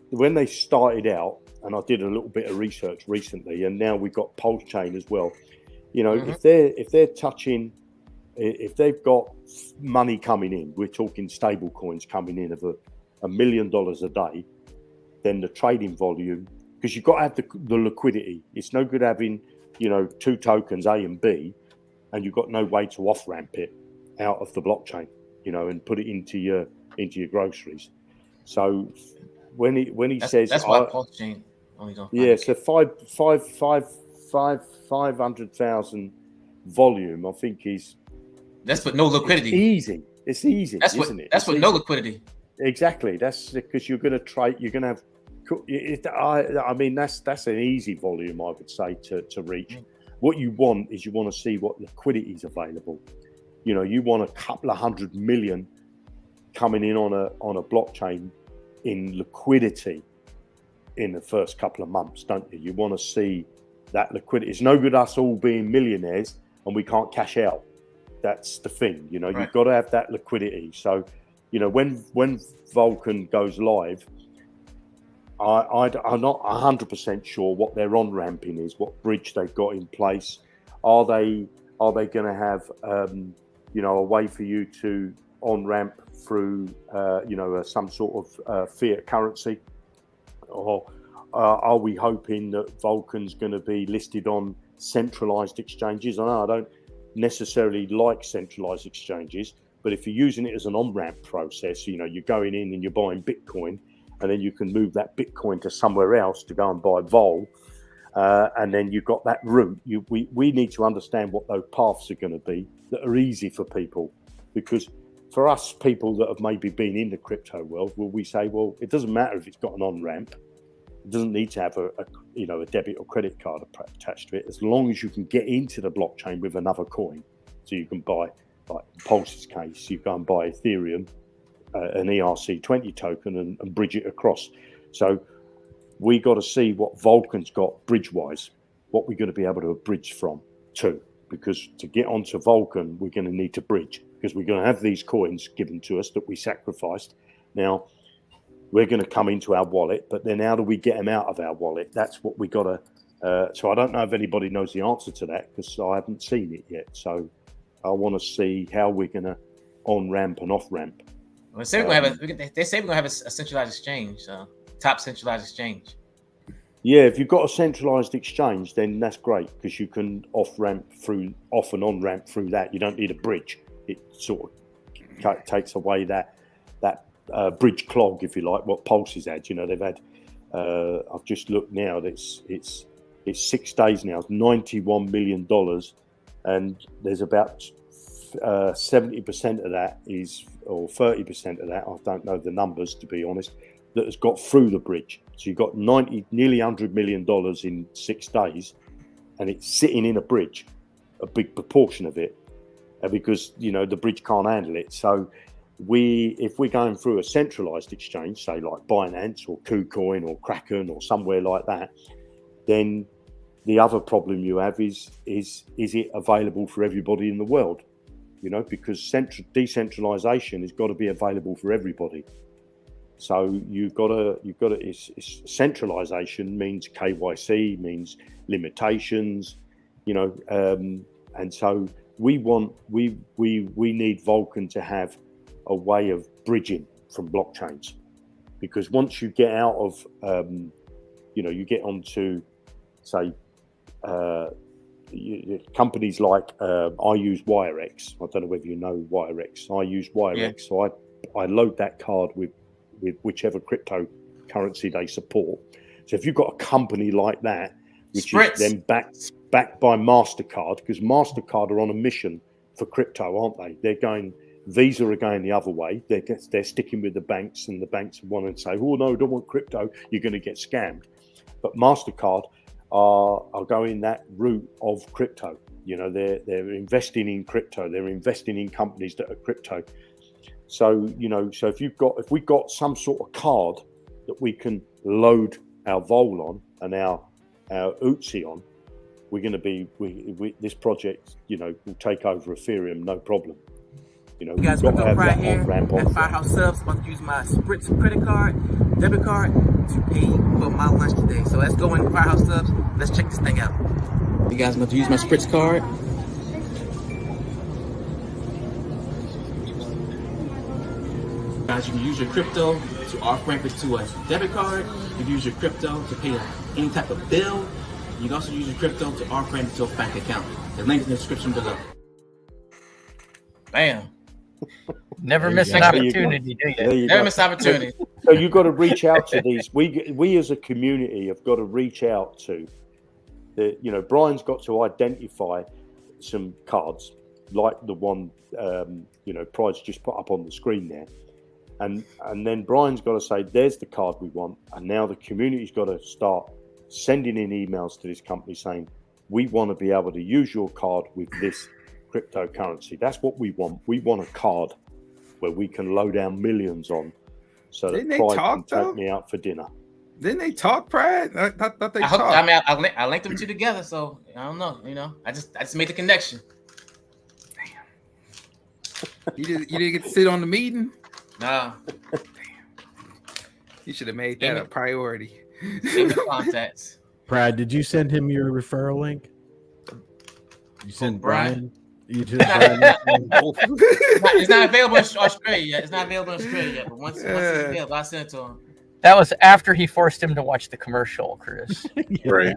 when they started out, and I did a little bit of research recently, and now we've got Pulse Chain as well. If they've got money coming in, we're talking stable coins coming in of $1 million a day, then the trading volume, because you've got to have the liquidity. It's no good having, 2 tokens, A and B, and you've got no way to off ramp it out of the blockchain, and put it into your groceries. So when he says that's why Pulse Chain only don't. Yeah, so 500,000 volume, I think is. That's with no liquidity. It's easy. That's isn't it? That's with no liquidity. Exactly. That's because you're going to trade. You're going to have. I mean, that's an easy volume, I would say, to reach. What you want is you want to see what liquidity is available. You want a couple of 100 million coming in on a blockchain in liquidity in the first couple of months, don't you? You want to see that liquidity. It's no good us all being millionaires and we can't cash out. That's the thing. Right. You've got to have that liquidity. So, when Vulcan goes live, I'm not 100% sure what their on-ramping is, what bridge they've got in place. Are they going to have a way for you to on-ramp through some sort of fiat currency, or are we hoping that Vulcan's going to be listed on centralized exchanges? I know I don't necessarily like centralized exchanges, but if you're using it as an on-ramp process, you're going in and you're buying Bitcoin, and then you can move that Bitcoin to somewhere else to go and buy Vol, and then you've got that route. We need to understand what those paths are going to be that are easy for people, because for us people that have maybe been in the crypto world, we say, well, it doesn't matter if it's got an on-ramp. It doesn't need to have a debit or credit card attached to it, as long as you can get into the blockchain with another coin. So you can buy, like in Pulse's case, you go and buy Ethereum, an ERC20 token, and bridge it across. So we got to see what Vulcan's got bridge-wise, what we're going to be able to bridge from to, because to get onto Vulcan, we're going to need to bridge, because we're going to have these coins given to us that we sacrificed. Now, we're going to come into our wallet, but then how do we get them out of our wallet? That's what we got to. So I don't know if anybody knows the answer to that, because I haven't seen it yet. So I want to see how we're going to on-ramp and off-ramp. Well, they say we're going to have a centralized exchange, top centralized exchange. Yeah, if you've got a centralized exchange, then that's great because you can off and on ramp through that. You don't need a bridge. It sort of takes away that bridge clog, if you like, what Pulse has had. You know, they've had. I've just looked now. It's 6 days now. It's $91 million, and there's about 70% of that is, or 30% of that. I don't know the numbers, to be honest, that has got through the bridge. So you've got nearly $100 million in 6 days, and it's sitting in a bridge, a big proportion of it, because, you know, the bridge can't handle it. So if we're going through a centralized exchange, say like Binance or KuCoin or Kraken or somewhere like that, then the other problem you have is it available for everybody in the world? You know, because decentralization has got to be available for everybody. So you've got to. Centralization means KYC, means limitations, you know, and so we need Vulcan to have a way of bridging from blockchains, because once you get out of, you know, you get onto, say, companies like I use WireX. I don't know whether you know WireX. I use WireX, yeah. So I load that card with whichever cryptocurrency they support. So if you've got a company like that, which Spritz. Is then backed by MasterCard, because MasterCard are on a mission for crypto, aren't they? They're going. Visa are going the other way. They're sticking with the banks, and the banks want to say, "Oh no, don't want crypto. You're going to get scammed." But MasterCard are going that route of crypto. You know, they're investing in crypto. They're investing in companies that are crypto. So, you know, so if we've got some sort of card that we can load our Vol on and our UTSI on, we're going to be this project, you know, will take over Ethereum, no problem. You know, you guys got look to up have right that here on-ramp at Firehouse Subs. I'm about to use my Spritz credit card, debit card to pay for my lunch today. So let's go in Firehouse Subs. Let's check this thing out. You guys, I'm about to use my Spritz card. Guys, you can use your crypto to off-ramp it to a debit card. You can use your crypto to pay any type of bill. You can also use your crypto to off-ramp it to a bank account. The link in the description below. Bam. Never miss an opportunity, do you? Never miss an opportunity. So you've got to reach out to these. We as a community have got to reach out to the. You know, Brian's got to identify some cards like the one you know Pride's just put up on the screen there, and then Brian's got to say, "There's the card we want," and now the community's got to start sending in emails to this company saying, "We want to be able to use your card with this cryptocurrency. That's what we want. We want a card where we can load our millions on, so that Pride can take me out for dinner." Didn't they talk, Pride? I thought they talked. I mean, I linked them two together, so I don't know. You know, I just made the connection. Damn. You didn't get to sit on the meeting? No. Damn. You should have made that a priority. Contacts. Pride, did you send him your referral link? You sent Brian? It's not available in Australia yet. It's not available in Australia yet. But once it's available, I'll send it to him. That was after he forced him to watch the commercial, Chris. Right.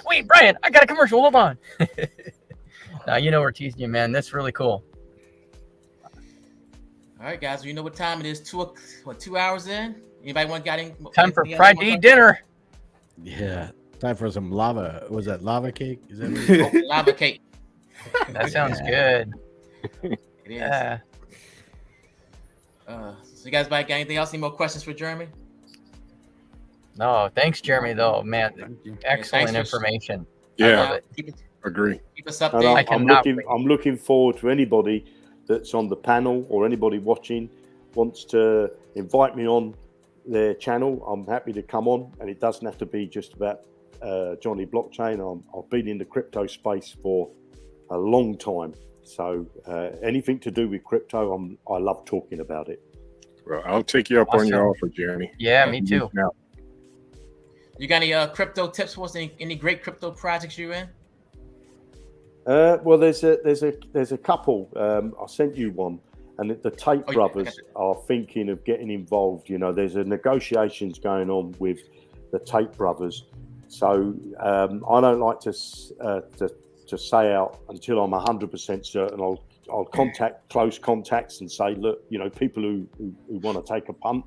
Wait, Brian, I got a commercial. Hold on. Now, you know we're teasing you, man. That's really cool. All right, guys. You know what time it is? 2 hours in? Anybody want to get in? Time for Pride to eat dinner. Yeah. Time for some lava. Was that lava cake? Is that lava cake? That sounds good. It is. Yeah. So you guys got anything else? Any more questions for Jeremy? No, thanks, Jeremy. Though, man, excellent information. Yeah, agree. Keep us updated. I'm looking forward to anybody that's on the panel or anybody watching wants to invite me on their channel. I'm happy to come on, and it doesn't have to be just about Jonnyblockchain. I've been in the crypto space for a long time, so anything to do with crypto, I love talking about it. Well, I'll take you up on your offer, Jeremy. Yeah, me too. You got any crypto tips for us? Any great crypto projects you're in? Well, there's a couple. I sent you one, and the Tate brothers are thinking of getting involved. You know, there's a negotiations going on with the Tate brothers. So I don't like to say out until I'm 100% certain. I'll contact close contacts and say, look, you know, people who want to take a punt.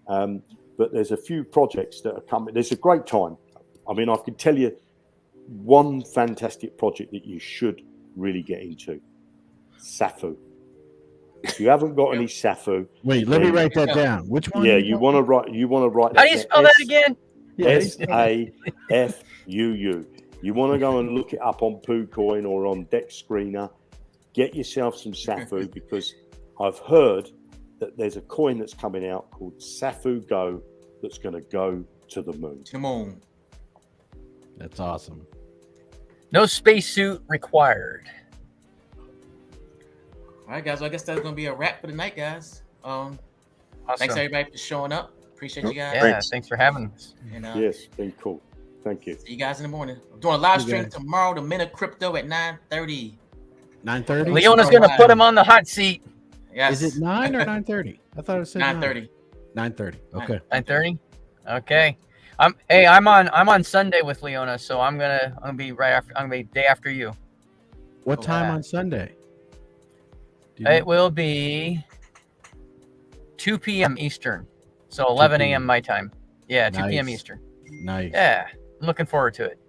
But there's a few projects that are coming. There's a great time. I mean, I can tell you one fantastic project that you should really get into. Safu. If you haven't got any Safu, wait, let me write that down. Which one? Yeah, you want to write. How do you spell that again? SAFUU. You want to go and look it up on PooCoin or on Dex Screener. Get yourself some Safu, because I've heard that there's a coin that's coming out called Safu Go that's going to go to the moon. Come on. That's awesome. No spacesuit required. All right, guys. Well, I guess that's gonna be a wrap for the night, guys. Awesome. Thanks everybody for showing up. Appreciate you guys. Yeah, thanks for having us. And, yes, been cool. Thank you. See you guys in the morning. I'm doing a live stream tomorrow, the Men of Crypto at 9:30. 9:30. Leona's gonna put him on the hot seat. Yes. Is it 9 or 9:30? I thought it said 9:30. 9:30. Okay. 9:30. Okay. I'm on Sunday with Leona, so I'm gonna be right after. I'm gonna be day after you. What time on Sunday? It will be 2 p.m. Eastern, so 11 a.m. my time. Yeah, 2 p.m. Eastern. Nice. Yeah, I'm looking forward to it.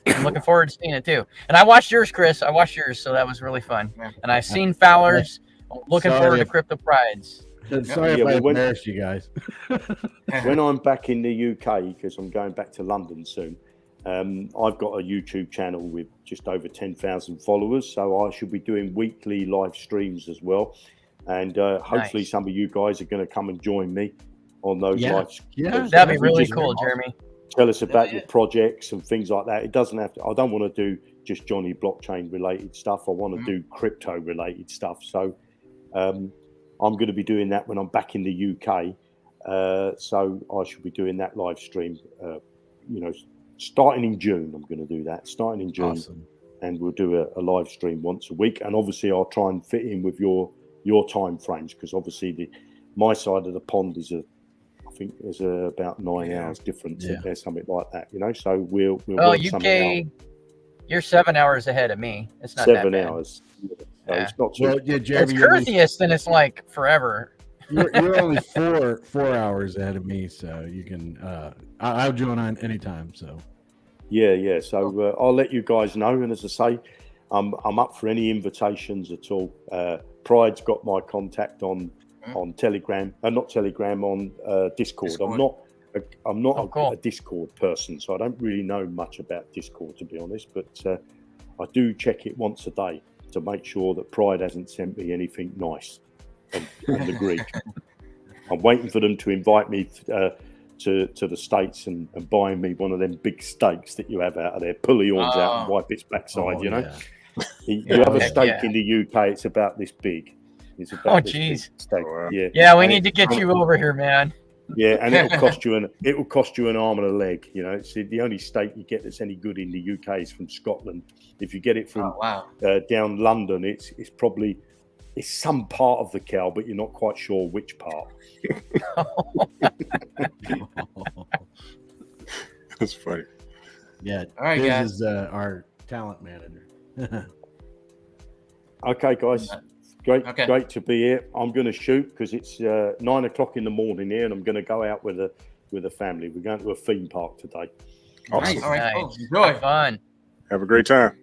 I'm looking forward to seeing it too. And I watched yours, Chris. I watched yours, so that was really fun. And I've seen Fowler's. Looking forward to Crypto Prides. Sorry if I embarrassed you guys. When I'm back in the UK, because I'm going back to London soon, I've got a YouTube channel with just over 10,000 followers, so I should be doing weekly live streams as well. And hopefully some of you guys are going to come and join me on those live streams. Yeah, that'd be really cool, Jeremy. Tell us about your projects and things like that. It doesn't have to. I don't want to do just Jonnyblockchain related stuff. I want to do crypto related stuff. So I'm going to be doing that when I'm back in the UK. So I should be doing that live stream. Starting in June, I'm going to do that. Starting in June, and we'll do a live stream once a week. And obviously, I'll try and fit in with your time frames, because obviously my side of the pond is I think there's about 9 hours difference. There's something like that, So we'll work something out. You're 7 hours ahead of me. It's not 7 that bad. hours. So it's not too. It's Curtius, then it's like forever. You're only four hours ahead of me, so you can. I'll join on anytime. So. Yeah. So I'll let you guys know, and as I say, I'm up for any invitations at all. Pride's got my contact on Telegram, not Telegram, on Discord. I'm not a Discord person, so I don't really know much about Discord, to be honest. But I do check it once a day to make sure that Pride hasn't sent me anything nice on the Greek. I'm waiting for them to invite me to the States and buying me one of them big steaks that you have out of there. Pull the horns out and wipe its backside. You have a steak in the UK, it's about this big. It's about this big steak. Yeah, we need to get you over here, man. Yeah, and it'll cost you an arm and a leg. It's the only steak you get that's any good in the UK is from Scotland. If you get it from down London, it's probably some part of the cow, but you're not quite sure which part. That's funny. Yeah. All right, guys. This is our talent manager. Okay, guys. Great to be here. I'm going to shoot because it's 9 o'clock in the morning here, and I'm going to go out with a family. We're going to a theme park today. Awesome. Nice. All right, cool. Enjoy. Fun. Have a great time.